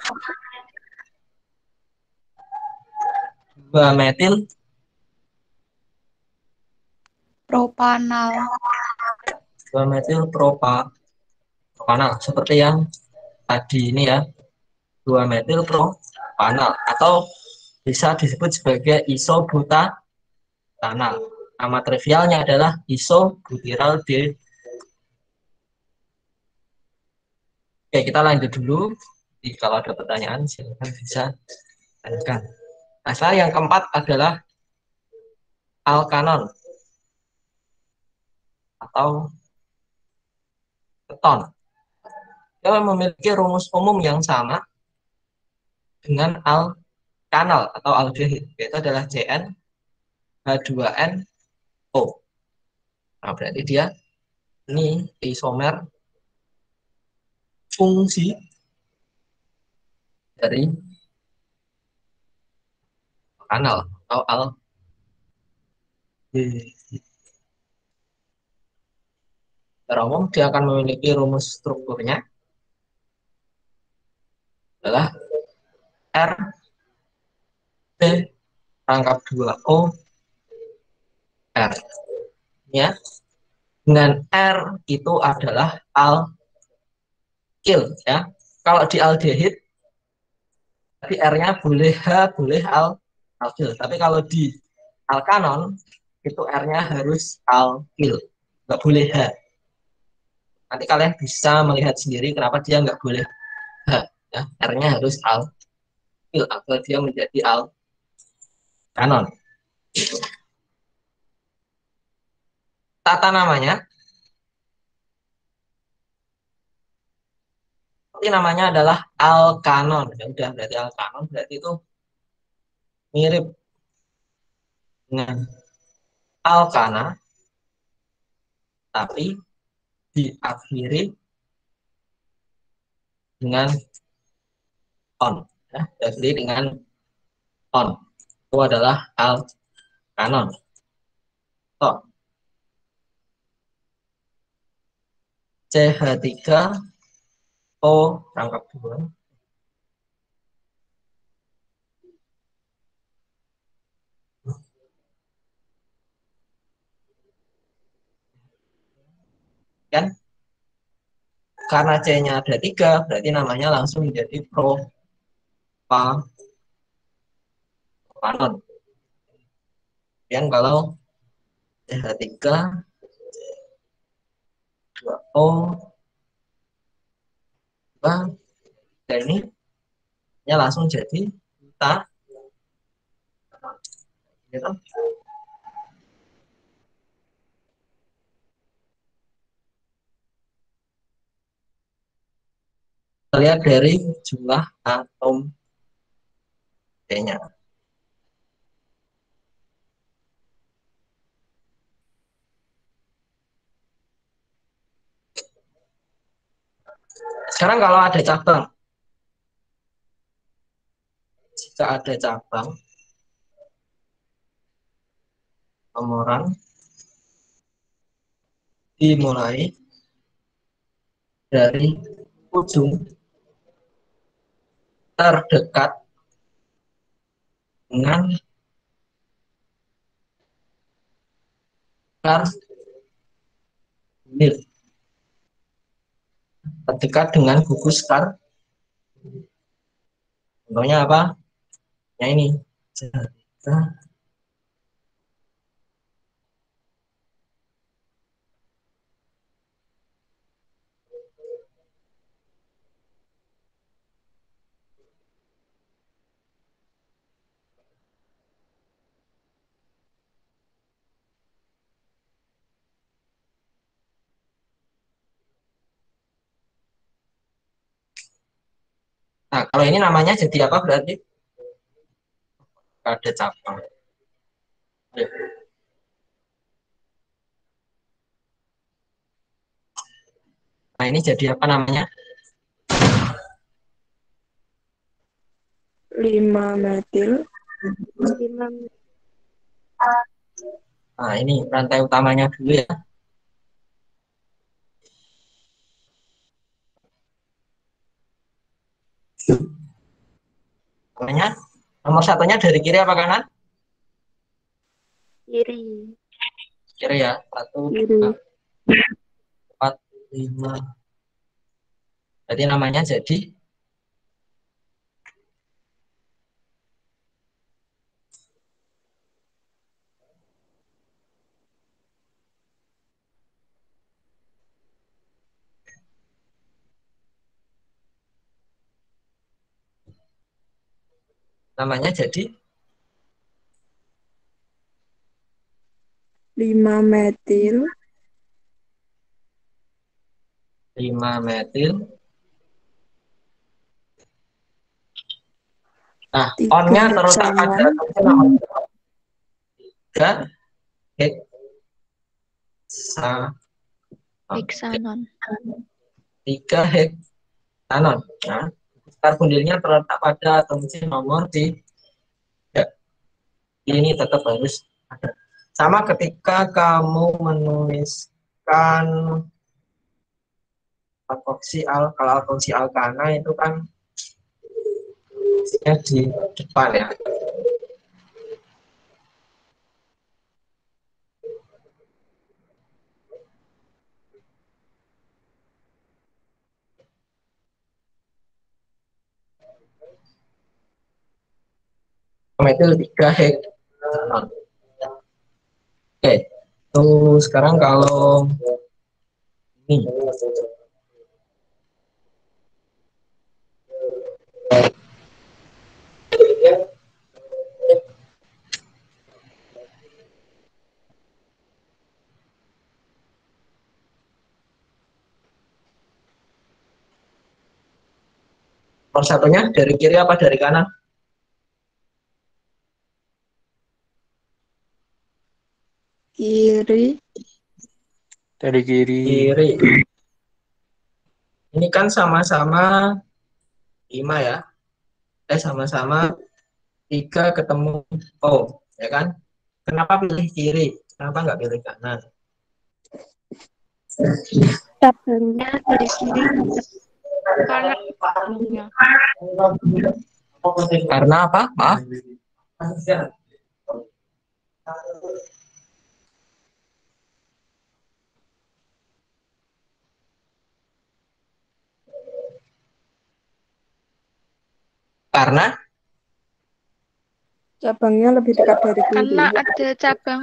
2 metil propanal. 2 metil propanal seperti yang tadi ini ya, 2 metil propanal atau bisa disebut sebagai isobutanal. Nama trivialnya adalah isobutyral D. Oke, kita lanjut dulu. Jadi, kalau ada pertanyaan silakan bisa tanyakan. Nah, setelah yang keempat adalah alkanon atau keton. Dia memiliki rumus umum yang sama dengan alkanal atau aldehid, yaitu adalah CN H2NO. Nah, berarti dia ini isomer fungsi dari alkanal atau aldehid. Secara umum dia akan memiliki rumus strukturnya adalah R T rangkap 2O R. Ya. Dengan R itu adalah alkil ya. Kalau di aldehid tapi R-nya boleh H, boleh alkil. Tapi kalau di alkanon itu R-nya harus alkil, nggak boleh H. Nanti kalian bisa melihat sendiri kenapa dia nggak boleh H. Ya. R-nya harus alkil atau dia menjadi alkanon. Tata namanya, ini namanya adalah alkanon. Ya udah, berarti alkanon berarti itu mirip dengan alkana, tapi diakhiri dengan on. Ya, diakhiri dengan on. Itu adalah alkanon. So, CH3O rangkap 2. Kan? Karena C-nya ada 3, berarti namanya langsung menjadi propanon. Kemudian kalau CH3 2O dan ini ya langsung jadi kita gitu. Kita lihat dari jumlah atom D-nya. Sekarang kalau ada cabang, jika ada cabang pemeran dimulai dari ujung terdekat dengan karbonil, terdekat dengan gugus karbonil. Contohnya apa? Ya ini. Nah, kalau ini namanya jadi apa berarti? Ada cabang. Nah, ini jadi apa namanya? 5 metil. Nah, ini rantai utamanya dulu ya. Namanya nomor satunya dari kiri apa kanan? Kiri. Kiri ya. 1, Kiri. 2, 4, 5. Berarti namanya jadi namanya jadi 5 metil. 5 metil. Nah, 3 onnya terletak pada heksanon. nomor 3 heksa Heksanon. 3 heksanon. Nah, karbonilnya terletak pada atom C nomor 3. Ini tetap harus ada. Sama ketika kamu menuliskan kalau alkoksi alkana itu kan di depan ya. Metil 3 heksanon. Oke, tuh sekarang kalau ini nomor satunya dari kiri apa dari kanan? Kiri. Dari kiri. Kiri. Ini kan sama-sama 5 ya. Sama-sama 3 ketemu O, ya kan? Kenapa pilih kiri? Kenapa nggak pilih kanan? Tabelnya dari kiri. Karena tabelnya. Karena apa? Maaf. Karena Cabangnya lebih dekat dari kiri. Karena ada cabang.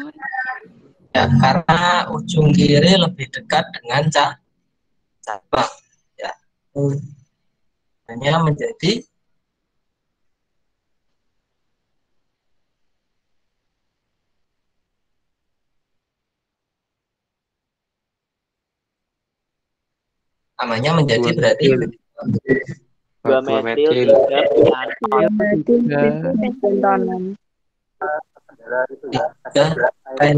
ya, karena ujung kiri lebih dekat dengan cabang. Ya, hanya menjadi namanya menjadi Dua berarti metil. Dua Dua metil, metil. tiga pentanol. Metil Tiga. pentanon. tiga pen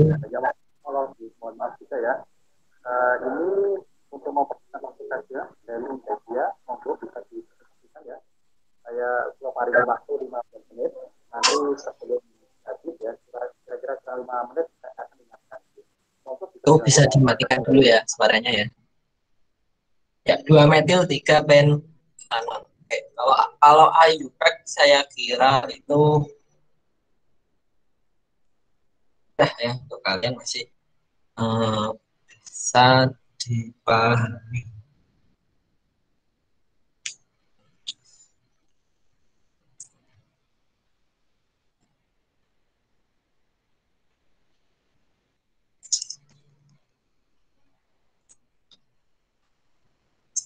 itu bisa dimatikan dulu ya suaranya ya. Ya, 2 metil 3 pentanon. Oke, kalau IUPAC saya kira itu ya untuk kalian masih bisa dipahami.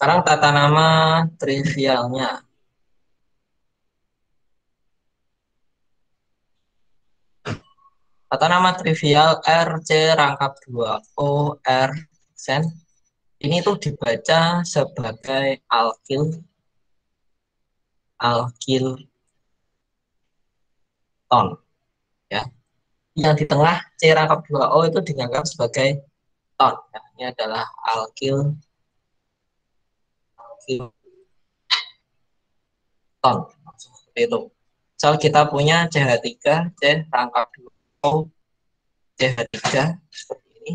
Sekarang tata nama trivialnya. Tata nama trivial RC rangkap 2 O R sen. Ini tuh dibaca sebagai alkilton ya. Yang di tengah C rangkap 2 O itu dianggap sebagai ton. Ya. Ini adalah alkilton. Seperti itu. Misal kita punya CH3, C rangkap 2O, CH3 seperti ini.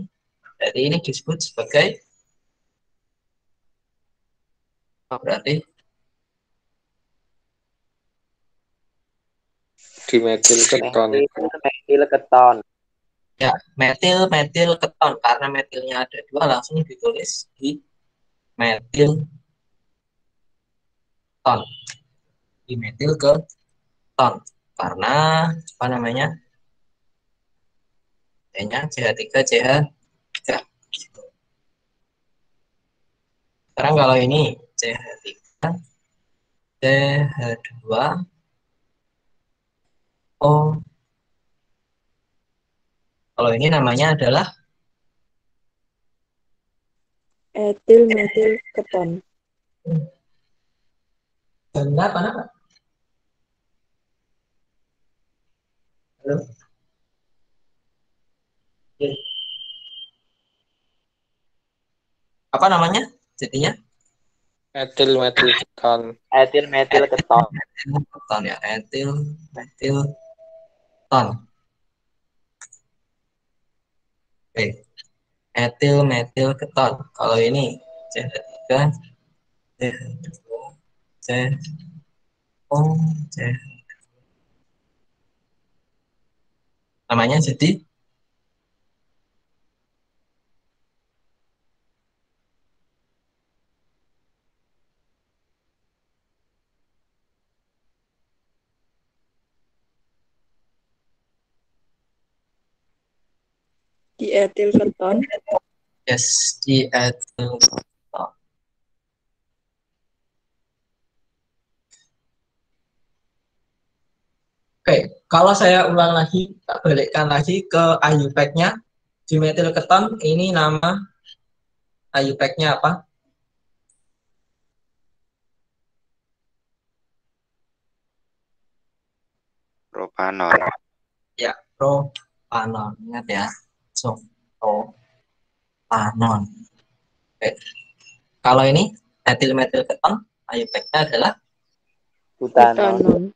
Jadi ini disebut sebagai apa berarti? Dimetil keton. Metil keton. Ya, metil keton. Karena metilnya ada 2 langsung ditulis di metil ton. Di metil keton. Karena apa namanya? C-nya CH3, CH3. Sekarang kalau ini CH3, CH2, O. Kalau ini namanya adalah Etil metil keton. apa? Halo? Apa namanya? Jadinya? Metil metil keton. Etil metil keton. Keton ya, etil metil ton. Oke. Etil metil keton. Kalau ini CH3, CH2, CO, C. Namanya jadi Dietil keton. yes, di etil keton. Oke, kalau saya ulang lagi, tak balikkan lagi ke IUPAC-nya. Dimetil keton, ini nama IUPAC-nya apa? Propanol. Ya, propanon. Ingat ya. So, propanon. Oke. Kalau ini etil metil keton, IUPAC-nya adalah Butanol.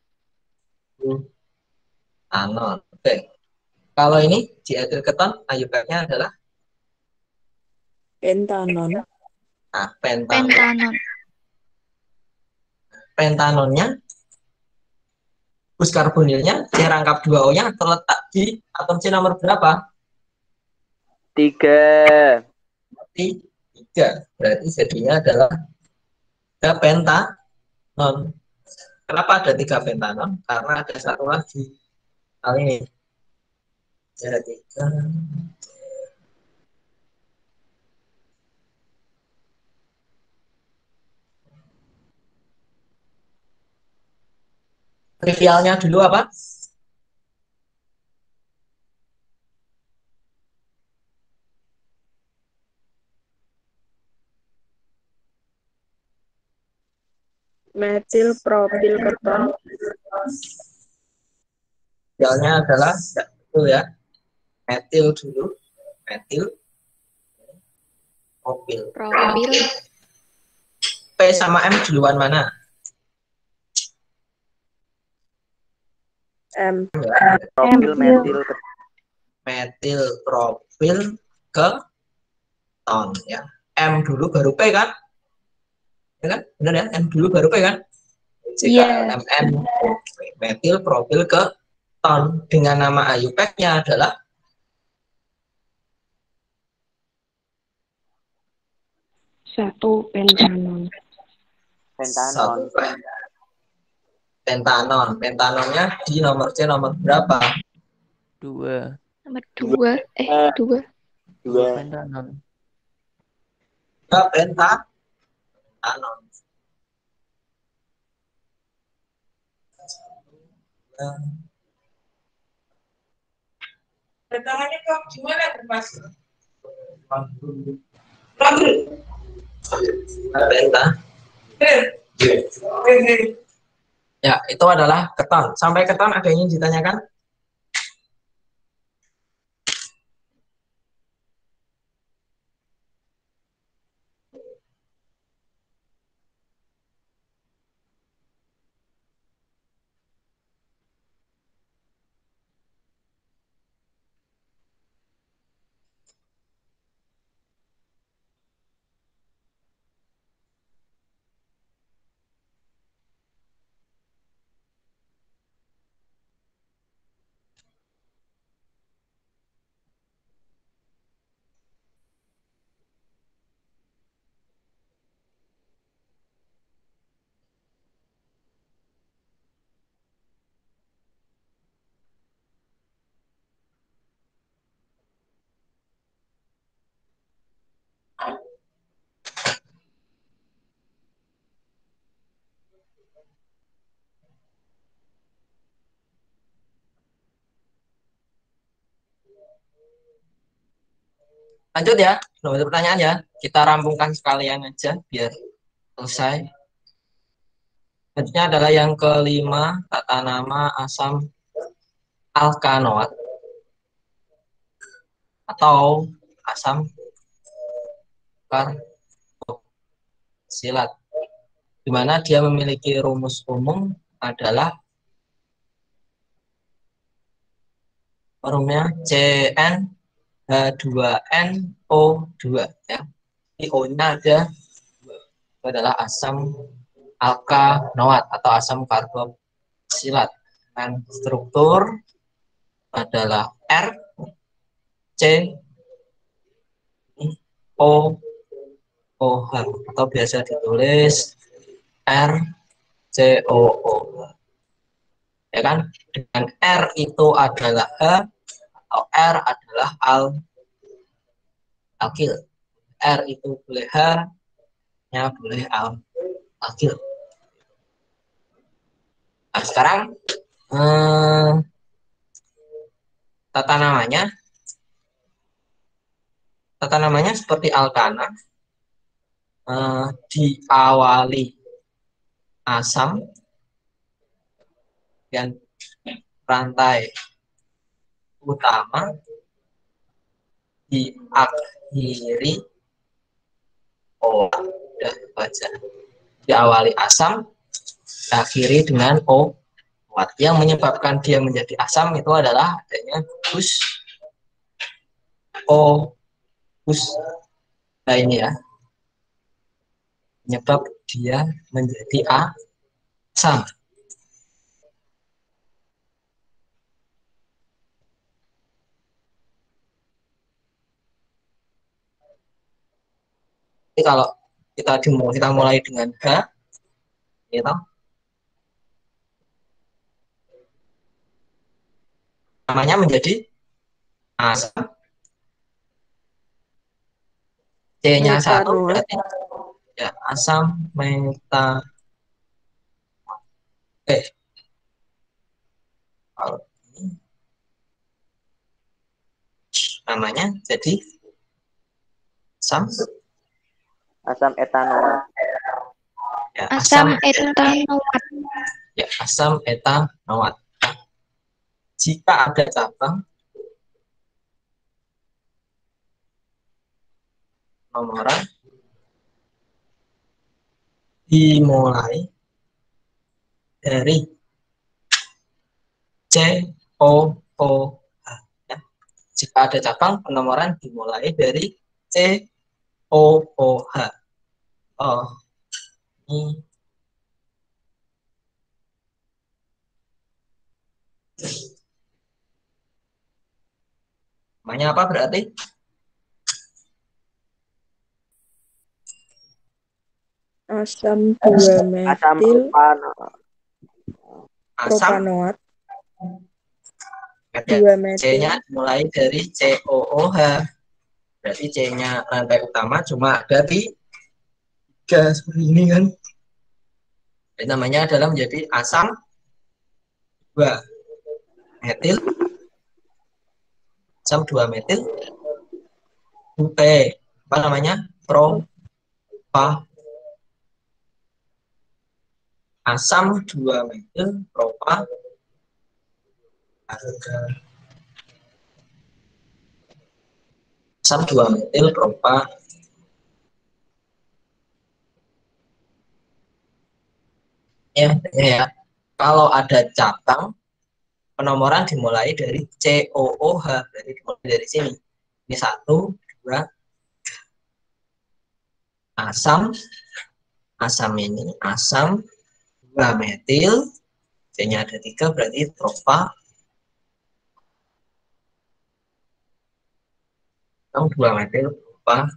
Butanon. anon. Oke. Kalau ini dietil keton, IUPAC-nya adalah Pentanon. pentanon. Pentanon. Pentanonnya, bus karbonilnya, C rangkap 2O-nya terletak di atom C nomor berapa? 3. Berarti 3. Berarti jadinya adalah pentanon. Kenapa ada 3 pentanon? Karena ada satu lagi. Hal ini. Ada 3. Trivialnya dulu apa? Metil propil keton. Trivialnya adalah betul ya. Metil dulu. Metil. Propil. Profil. P sama M duluan mana? M. Propil metil keton. Metil propil keton ya. M dulu baru P kan? Ya kan? Benar ya? M dulu baru P kan? Iya. CKLMN metil propil keton dengan nama IUPAC-nya adalah Satu pentanon. Pentanon. pentanon. Pentanonnya di nomor C nomor berapa? 2. Nomor 2. 2. Dua. Pentanon. Pentanon. Tangannya kok gimana Mas? Penta. Ya, itu adalah keton. Sampai keton ada yang ingin ditanyakan? Lanjut ya, belum ada pertanyaan ya. Kita rampungkan sekalian aja biar selesai. Selanjutnya adalah yang kelima, tata nama asam alkanoat atau asam karboksilat, di mana dia memiliki rumus umum adalah forumnya CnH2nO2 ya. Di O-nya ada, itu adalah asam alkanoat atau asam karboksilat dengan struktur adalah R C O OH atau biasa ditulis R C O OH. Ya kan? Dengan R itu adalah H atau R adalah alkil. R itu boleh H-nya boleh alkil. Nah, sekarang tata namanya seperti alkana, diawali asam dan rantai utama diakhiri udah baca, diawali asam, diakhiri dengan O kuat. Yang menyebabkan dia menjadi asam itu adalah adanya gugus O gus. Nah ini ya, penyebab dia menjadi asam. Jadi kalau kita mulai dengan H, gitu, namanya menjadi asam. C-nya 1 Metanoat. berarti ya asam meta. Kalau ini namanya jadi asam etanoat. ya Asam etanoat. ya asam etanoat. Jika ada cabang penomoran dimulai dari COOH. Ya. Jika ada cabang penomoran dimulai dari COOH. Oh, ini namanya apa berarti? Asam 2 Asam metil Asam propanoat. ya, 2 metil. C-nya dimulai dari COOH. Berarti C-nya rantai utama cuma ada di gas ini kan. Jadi namanya adalah menjadi asam 2 metil. Asam 2 metil. Apa namanya? Propa. Asam 2 metil propa. Asam 2 metil propa. Ya. Kalau ada cabang penomoran dimulai dari COOH, berarti dimulai dari sini. Ini 1, 2, asam ini asam 2 metil, C-nya ada 3 berarti propa. Asam 2 metil propa.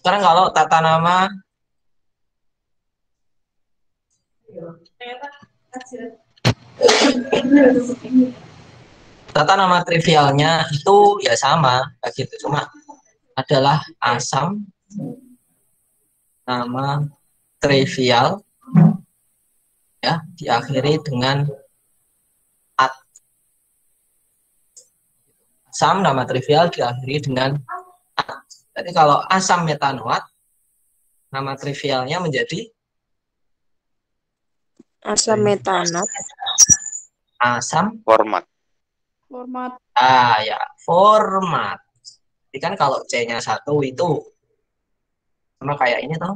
Sekarang kalau tata nama trivialnya itu ya sama begitu, cuma adalah asam nama trivial ya diakhiri dengan at. Asam nama trivial diakhiri dengan at. Jadi kalau asam metanoat nama trivialnya menjadi Asam metanat. asam Format. ya format. Jadi kan kalau C-nya 1 itu sama kayak ini toh.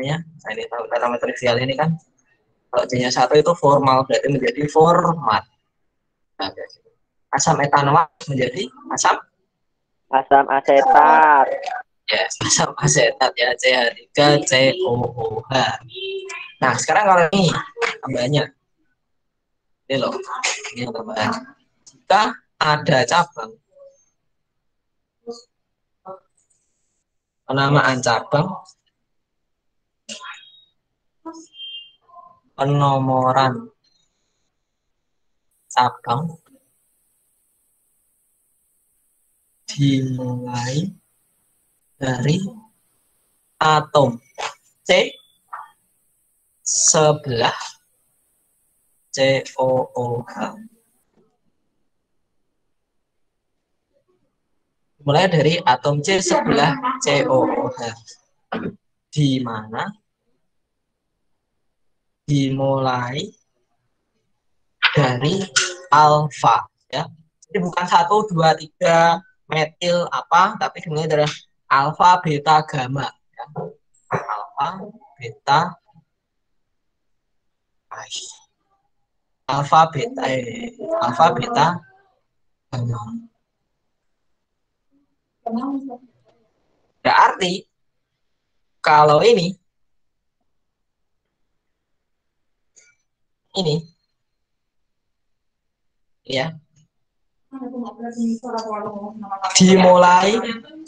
Ya, saya ini tahu nama trivial ini kan. Kalau C-nya 1 itu formal berarti menjadi format. Nah, asam etanoat menjadi asam asetat. ya, asam asetat ya CH3COOH. Nah, sekarang kalau ini tambahannya. Ini loh, ini yang tambahan. Jika ada cabang penamaan cabang penomoran cabang dimulai dari atom C sebelah COOH. Mulai dari atom C sebelah COOH, di mana dimulai dari alfa ya. Jadi bukan 1, 2, 3 metil apa, tapi dimulai dari alfa, beta, gamma ya. Alfa, beta, alfa, beta, gamma. Berarti kalau ini ya dimulai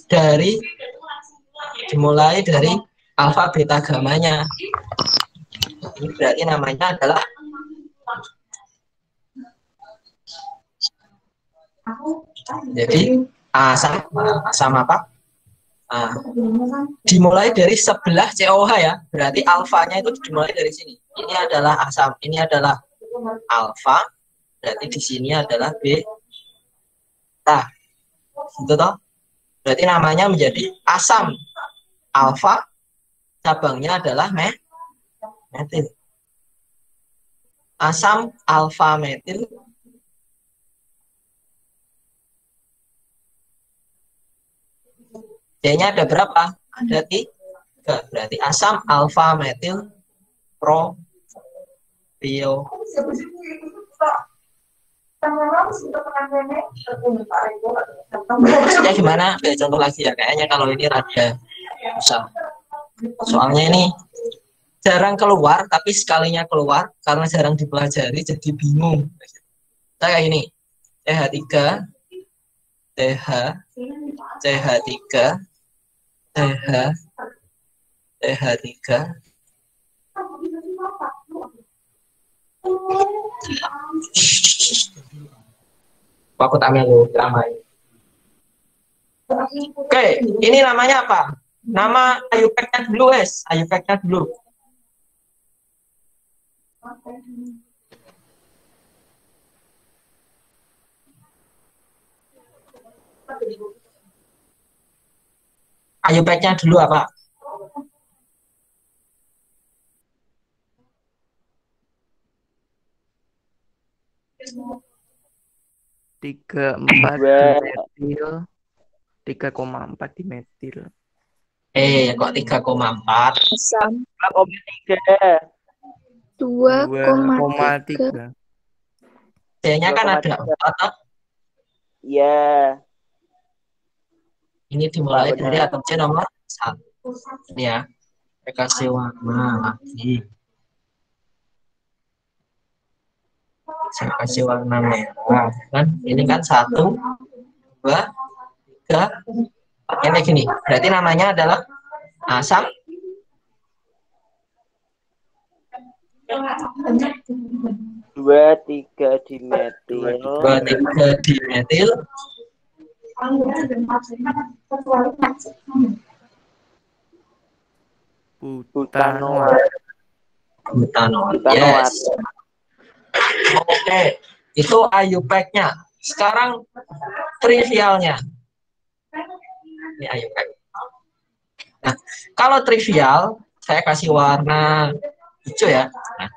dari dimulai dari alfa, beta, gamanya. Ini berarti namanya adalah jadi asam apa? Dimulai dari sebelah COH ya. Berarti alfanya itu dimulai dari sini. Ini adalah asam, ini adalah alfa. Berarti di sini adalah beta. Gitu toh? Berarti namanya menjadi asam alfa, cabangnya adalah metil. Asam alfa metil C-nya ada berapa? Ada 3. Berarti asam alfa metil propio. Maksudnya gimana? Kayak contoh lagi ya. Kayaknya kalau ini rada susah. Soalnya ini jarang keluar, tapi sekalinya keluar karena jarang dipelajari jadi bingung. Kayak ini. CH3, CH3, CH3. Aku tanya lu ramai. Oke, ini namanya apa? Nama IUPAC-nya dulu, guys. IUPAC-nya dulu. IUPAC-nya dulu apa? Tiga empat dimetil, 3,4 dimetil. Kok 3,4? Asam 3,3. 2,3. 2,3. C-nya kan ada 4. Iya. Ini dimulai Benar. dari atom C nomor 1. Ini ya. Saya kasih warna lagi. Saya kasih warna merah. Kan? Ini kan 1, 2, 3. Ini gini. Berarti namanya adalah asam 2,3 dimetil. 2,3 dimetil. Butanoat. Butanoat. Butanoat. Yes. Oke. Itu IUPAC-nya. Sekarang trivialnya. Ini IUPAC. Nah, kalau trivial, saya kasih warna hijau ya. Nah,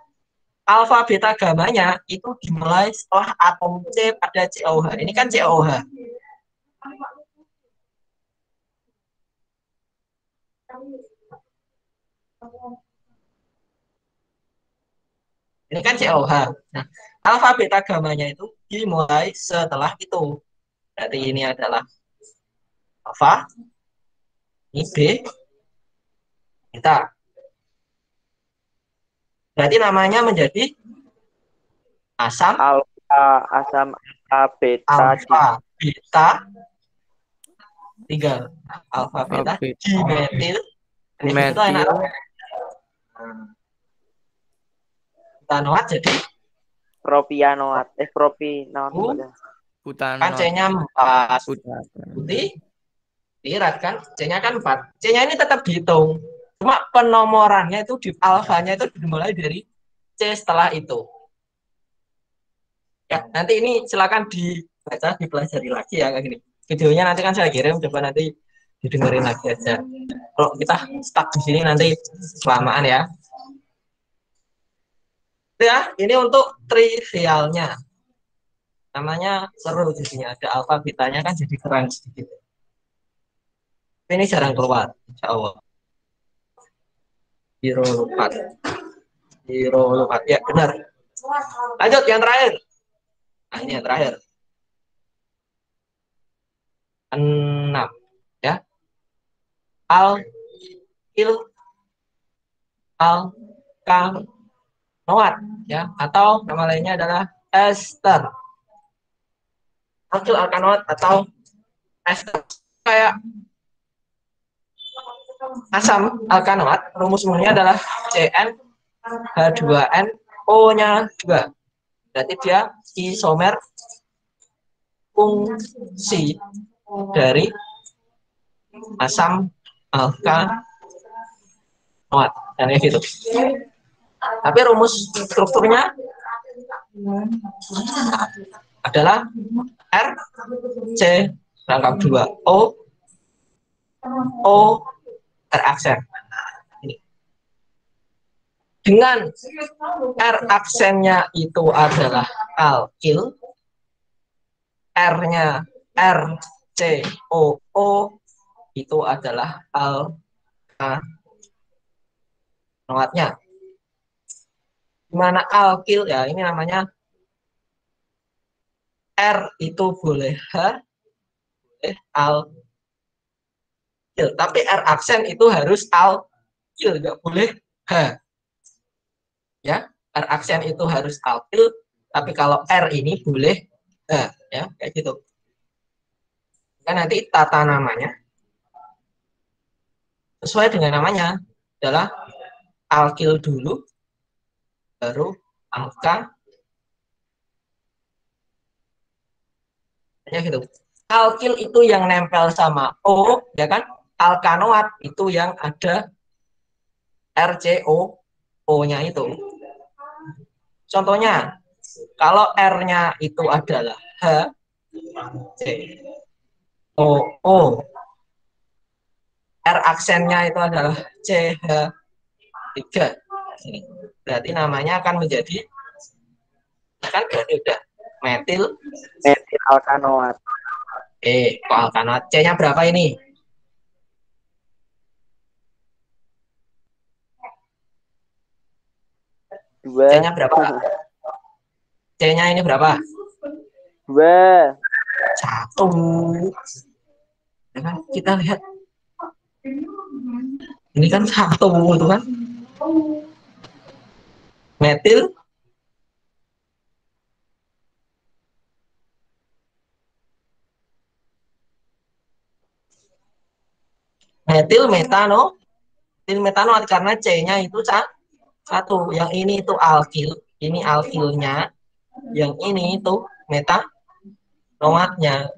alfa beta gamanya itu dimulai setelah atom C pada COH. Ini kan COH. Ini kan COH. Nah, alfa beta gamanya itu dimulai setelah itu. Berarti ini adalah alfa, ini beta. Berarti namanya menjadi asam Asam beta. alfa beta 3 alfa beta Beta. dimetil. Ini itu enak. Butanoat jadi Propianoat. Propinoat. Butanoat. kan C-nya 4 Butanoat. putih irat kan, C-nya kan 4. C-nya ini tetap dihitung. Cuma penomorannya itu di alfanya itu dimulai dari C setelah itu. Ya, nanti ini silakan dibaca, dipelajari lagi ya kayak gini. Videonya nanti kan saya kirim, coba nanti didengerin lagi aja. Kalau kita stuck di sini nanti kelamaan ya. Ya, ini untuk trivialnya. Namanya seru di sini, ada alfa betanya kan jadi keren sedikit. Ini jarang keluar, insya Allah. Hidrolupat. Ya benar. Lanjut yang terakhir. Nah, ini yang terakhir. 6 ya. Alkanoat ya, atau nama lainnya adalah ester. Alkanoat atau ester. Kayak asam alkanoat, rumus umumnya adalah CN H2N O-nya 2. Berarti dia isomer fungsi dari asam alkanoat. Dan gitu. Tapi rumus strukturnya adalah R C rangkap 2 O teraksen. Dengan R aksennya itu adalah alkil, R-nya RCOO itu adalah alkanoatnya. Dimana alkil ya ini namanya R itu boleh H, boleh alkil. Tapi R aksen itu harus alkil, nggak boleh H. Ya, R aksen itu harus alkil, tapi kalau R ini boleh H, ya kayak gitu. Kan nanti tata namanya sesuai dengan namanya adalah alkil dulu, baru alka. Ya gitu. Alkil itu yang nempel sama O, ya kan? Alkanoat itu yang ada RCO O-nya itu. Contohnya, kalau R-nya itu adalah H, C, O, O. R aksennya itu adalah CH3. Berarti namanya akan menjadi, kan berarti udah metil alkanoat. Alkanoat. C-nya berapa ini? C-nya berapa? C-nya ini berapa? 2. 1. Ya kan? Kita lihat. Ini kan 1 itu kan. Metil metanoat karena C-nya itu 1. Yang ini itu alkil, ini alkilnya. Yang ini itu metanoatnya.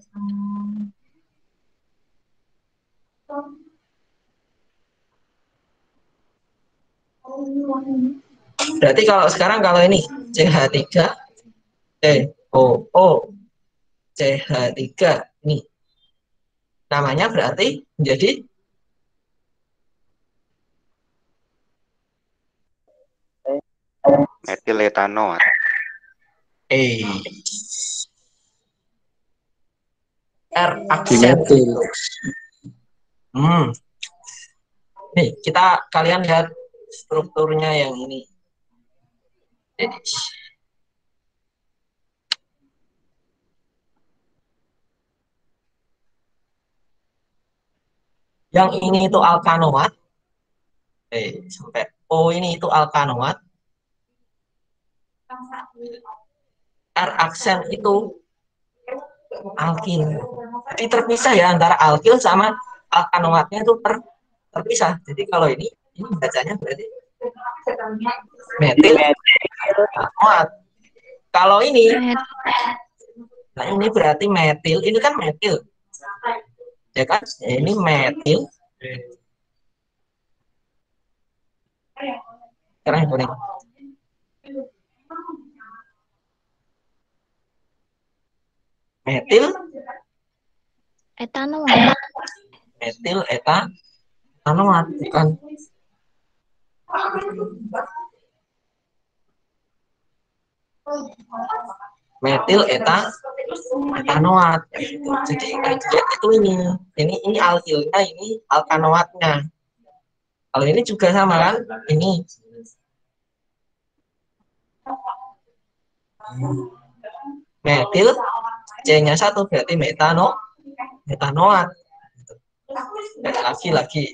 Berarti kalau sekarang kalau ini CH3 COO CH3 ini namanya berarti menjadi Metiletanoat. R aksen. Nih, kalian lihat strukturnya yang ini. Yang ini itu alkanoat. Sampai O ini itu alkanoat. R aksen itu alkil. Jadi terpisah ya antara alkil sama alkanoatnya itu terpisah. Jadi kalau ini bacanya berarti metil alkanoat. Kalau ini, nah ini berarti metil. Ini kan metil, ya kan? Ini metil. Sekarang ini. Metil etanoat. Metil etanoat bukan. Metil etanoat. Jadi itu ini alkilnya, ini alkanoatnya. Kalau ini juga sama kan? Ini metil, C-nya 1 berarti metanoat. Lagi.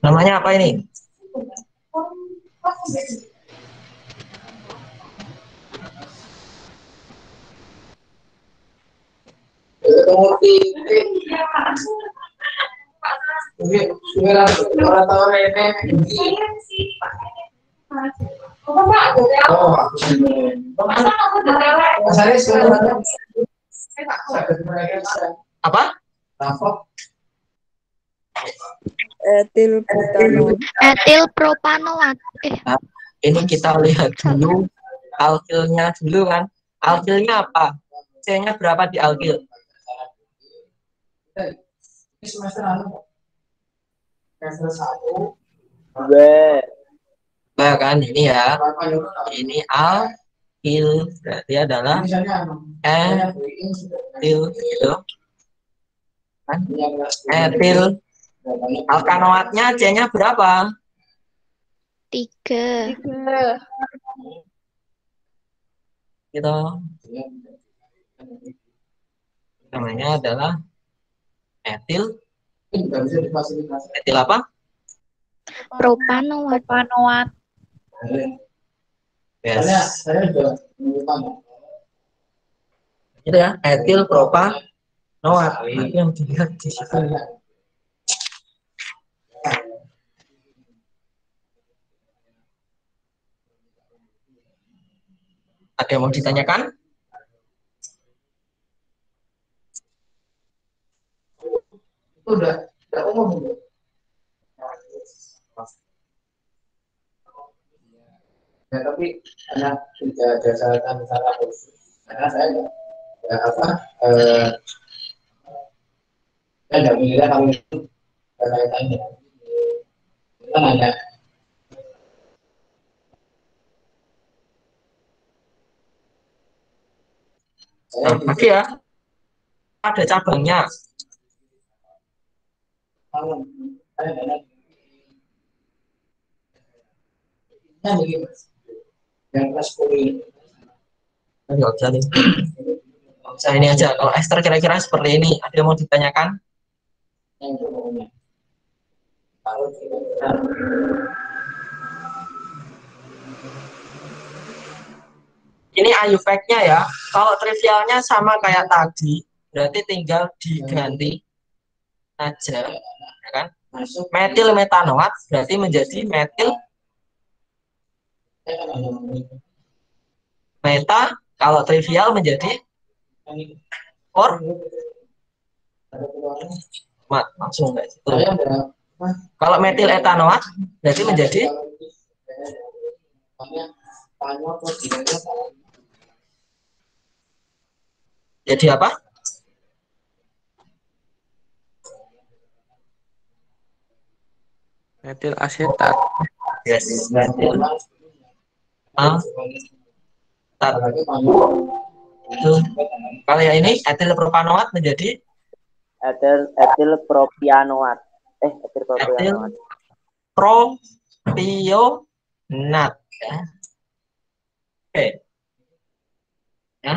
Namanya apa ini? Apa? Etil butanoat. Etil propanoat. Ini kita lihat dulu alkilnya dulu kan. Alkilnya apa? C-nya berapa di alkil? B. Nah, kan ini ya. Ini alkil berarti adalah etil gitu. Kan? Etil. Alkanoatnya C-nya berapa? 3. Gitu. Namanya adalah etil. Etil apa? Propanoat. Yes. Itu ya, etil propanoat. Itu yang dilihat di situ. Ada yang mau ditanyakan? Udah umum. Ya, tapi karena tidak ada cara khusus, karena saya saya tidak mengira kalau itu kaitannya. Kita nanya. Lagi ya, ada cabangnya. Yang kelas 10 nggak usah nih. Saya ini aja. Kalau ester kira-kira seperti ini. Ada yang mau ditanyakan? Ini IU fact-nya ya. Kalau trivialnya sama kayak tadi, berarti tinggal diganti aja, ya kan? Metil metanoat berarti menjadi metil meta. Kalau trivial menjadi mat, langsung nggak situ. Kalau metil etanoat berarti menjadi jadi apa? Metil asetat. Yes, metil asetat. Itu kalau yang ini etil propanoat menjadi Etil propianoat. Etil propianoat. Propionat ya. Oke. Ya,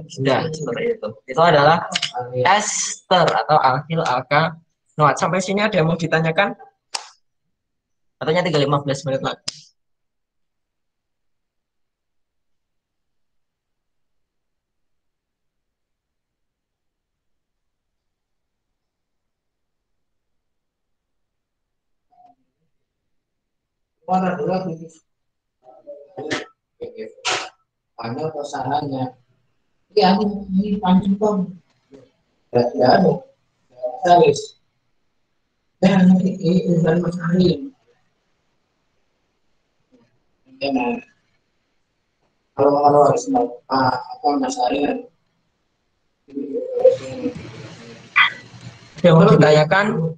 sudah seperti itu. Itu adalah ester atau alkil alkanoat. Sampai sini ada yang mau ditanyakan? Katanya tinggal 15 menit lagi. Panel perusahaannya. Ya, ini panjang dong. Ya, ada. Service. Dan ini dari matahari. Kalau harus mau apa matahari? Yang mau ditanyakan?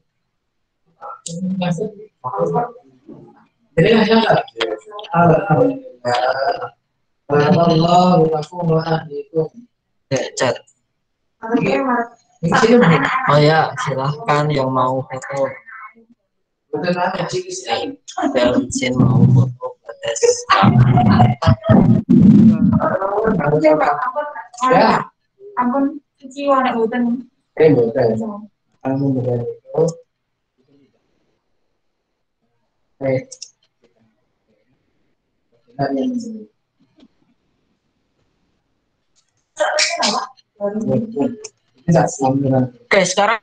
Jadi hanya chat. Oh ya, silahkan yang mau foto. Ada izin mau foto tes. Ya. Ampun, cuci warna hutan. Ampun, Oke, sekarang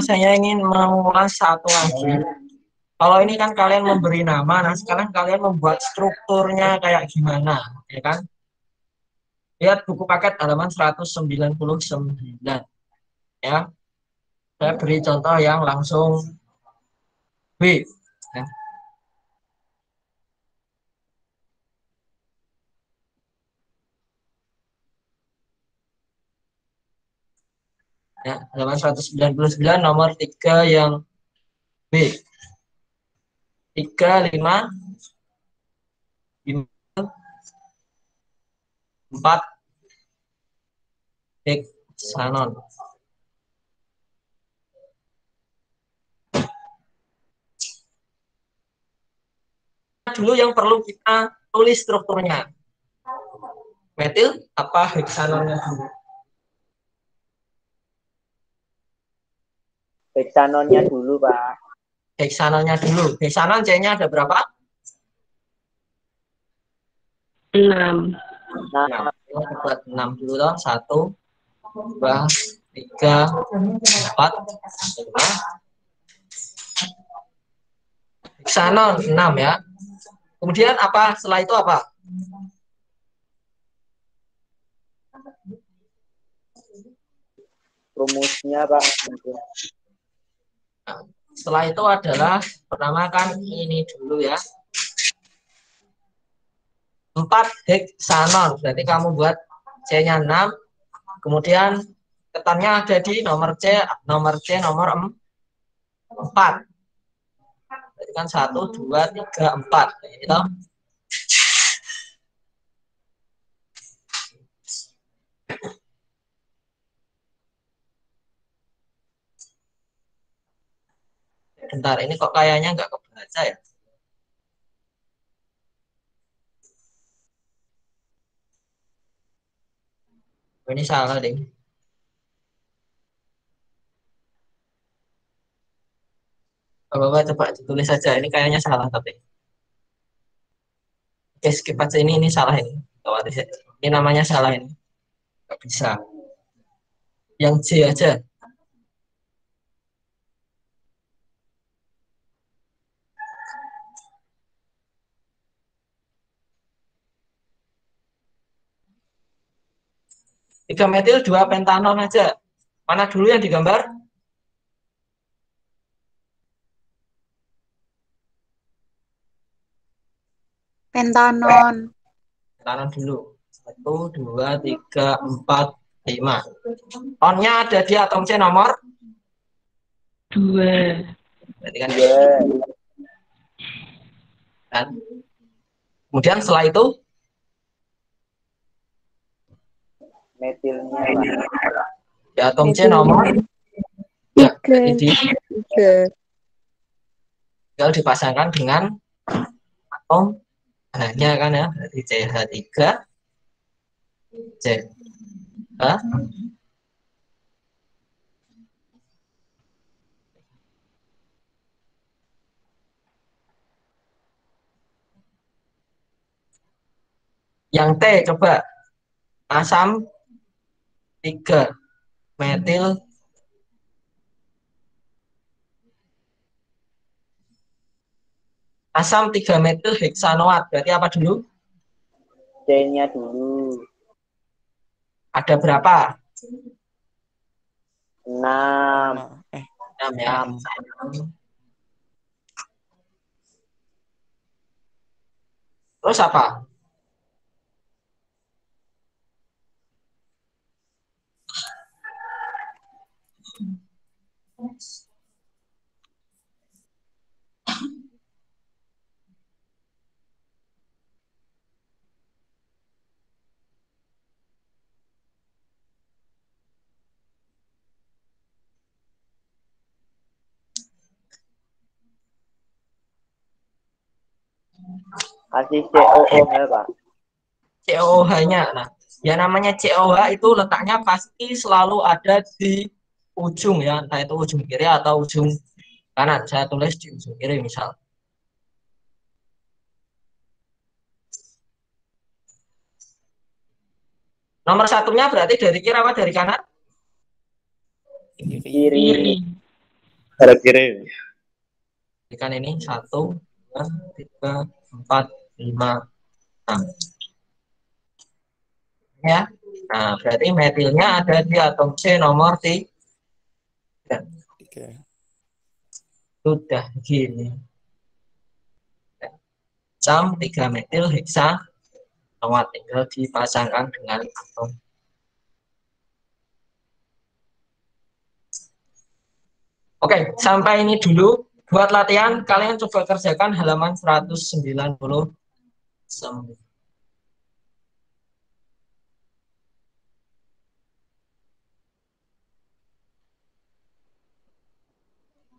saya ingin mengulas satu lagi. Kalau ini kan kalian memberi nama, nah sekarang kalian membuat strukturnya kayak gimana, ya kan? Lihat buku paket halaman 199, ya. Saya beri contoh yang langsung B. Ya. Ya, halaman 199 nomor 3 yang B. 3, 5, 4 heksanon. Dulu yang perlu kita tulis strukturnya. Metil apa heksanonnya dulu? Heksanonnya dulu, Pak. Heksanonnya dulu. Heksanon C-nya ada berapa? 6. Nah, kita buat 6 dulu loh. 1, 2, 3, 4, 5. Heksanon 6 ya. Kemudian apa? Setelah itu apa? Rumusnya, Pak. Nah, setelah itu adalah pertama kan ini dulu ya. 4 heksanon. Berarti kamu buat C-nya 6. Kemudian ketannya ada di nomor C, nomor 4. Berarti kan 1, 2, 3, 4. Gitu. Bentar, ini kok kayaknya nggak kebaca ya? Ini salah deh. Bapak coba ditulis saja. Ini kayaknya salah tapi. Oke, skip aja ini salah ini. Ini namanya salah ini. Nggak bisa. Yang C aja. Tiga metil 2 pentanon aja. Mana dulu yang digambar? Pentanon. Pentanon dulu. 1, 2, 3, 4, 5. On-nya ada di atom C nomor 2. berarti kan kan. Kemudian setelah itu Metilnya, Pak. di atom C nomor 3. Jadi tinggal dipasangkan dengan atom H-nya kan ya. Berarti CH3 CH. Yang T coba asam 3 metil asam 3 metil heksanoat. Berarti apa dulu? C-nya dulu. Ada berapa? 6. 6 ya. Terus apa? Kasih COOH, Pak. COOH-nya. Nah, yang namanya COOH itu letaknya pasti selalu ada di ujung ya, entah itu ujung kiri atau ujung kanan. Saya tulis di ujung kiri misal. Nomor satunya berarti dari kiri apa dari kanan? Kiri. Dari kiri. Ikan ini 1, 2, 3, 4, 5, 6. Ya. Nah, berarti metilnya ada di atom C nomor 3. Sudah gini. Cam 3 metil heksa tinggal dipasangkan dengan atom. Oke, sampai ini dulu. Buat latihan, kalian coba kerjakan halaman 199.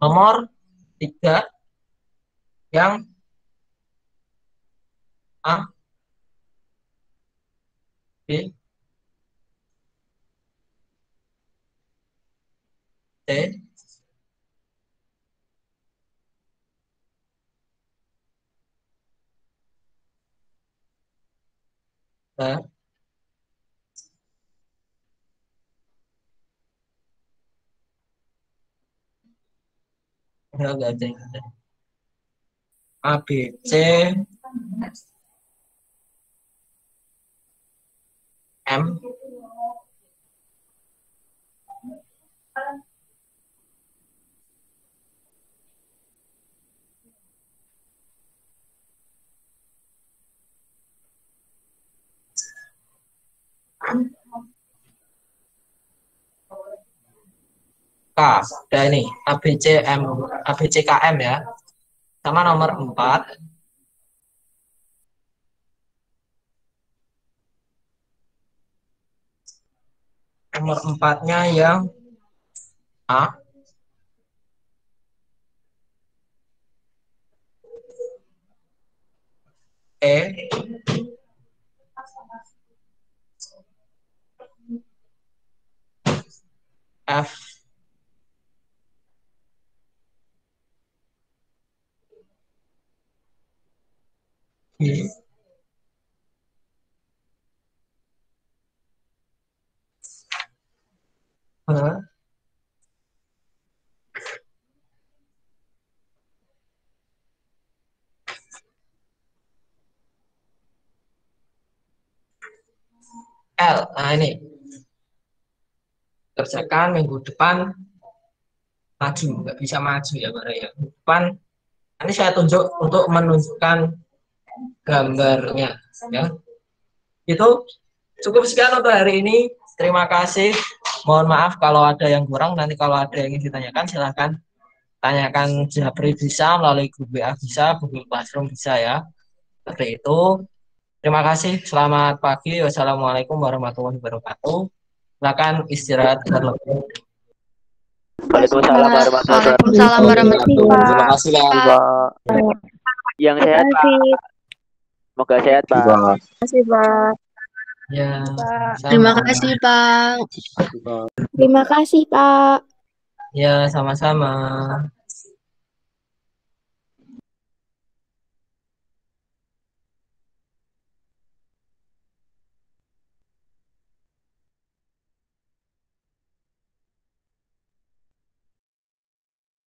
Nomor 3 yang A, B, C, D, enggak ada yang ada. A, B, C, M, K. Ada ini ABCM, ABCKM ya. Sama nomor 4. Nomor 4-nya yang A, E, F, G, H, L. Nah ini kerjakan minggu depan, maju, nggak bisa maju ya Bara ya. Minggu depan nanti saya tunjuk untuk menunjukkan gambarnya ya. Itu cukup sekian untuk hari ini. Terima kasih. Mohon maaf kalau ada yang kurang. Nanti kalau ada yang ingin ditanyakan silahkan tanyakan Japri, bisa melalui grup WA, bisa Google Classroom, bisa ya. Seperti itu. Terima kasih. Selamat pagi. Wassalamualaikum warahmatullahi wabarakatuh. Silakan istirahat berlebih. Waalaikumsalam warahmatullahi wabarakatuh. Waalaikumsalam warahmatullahi Terima kasih lah. Pak. Yang sehat Pak. Semoga sehat Pak. Terima kasih, Pak. Ya. Terima kasih, Pak. Terima kasih, Pak. Ya, sama-sama.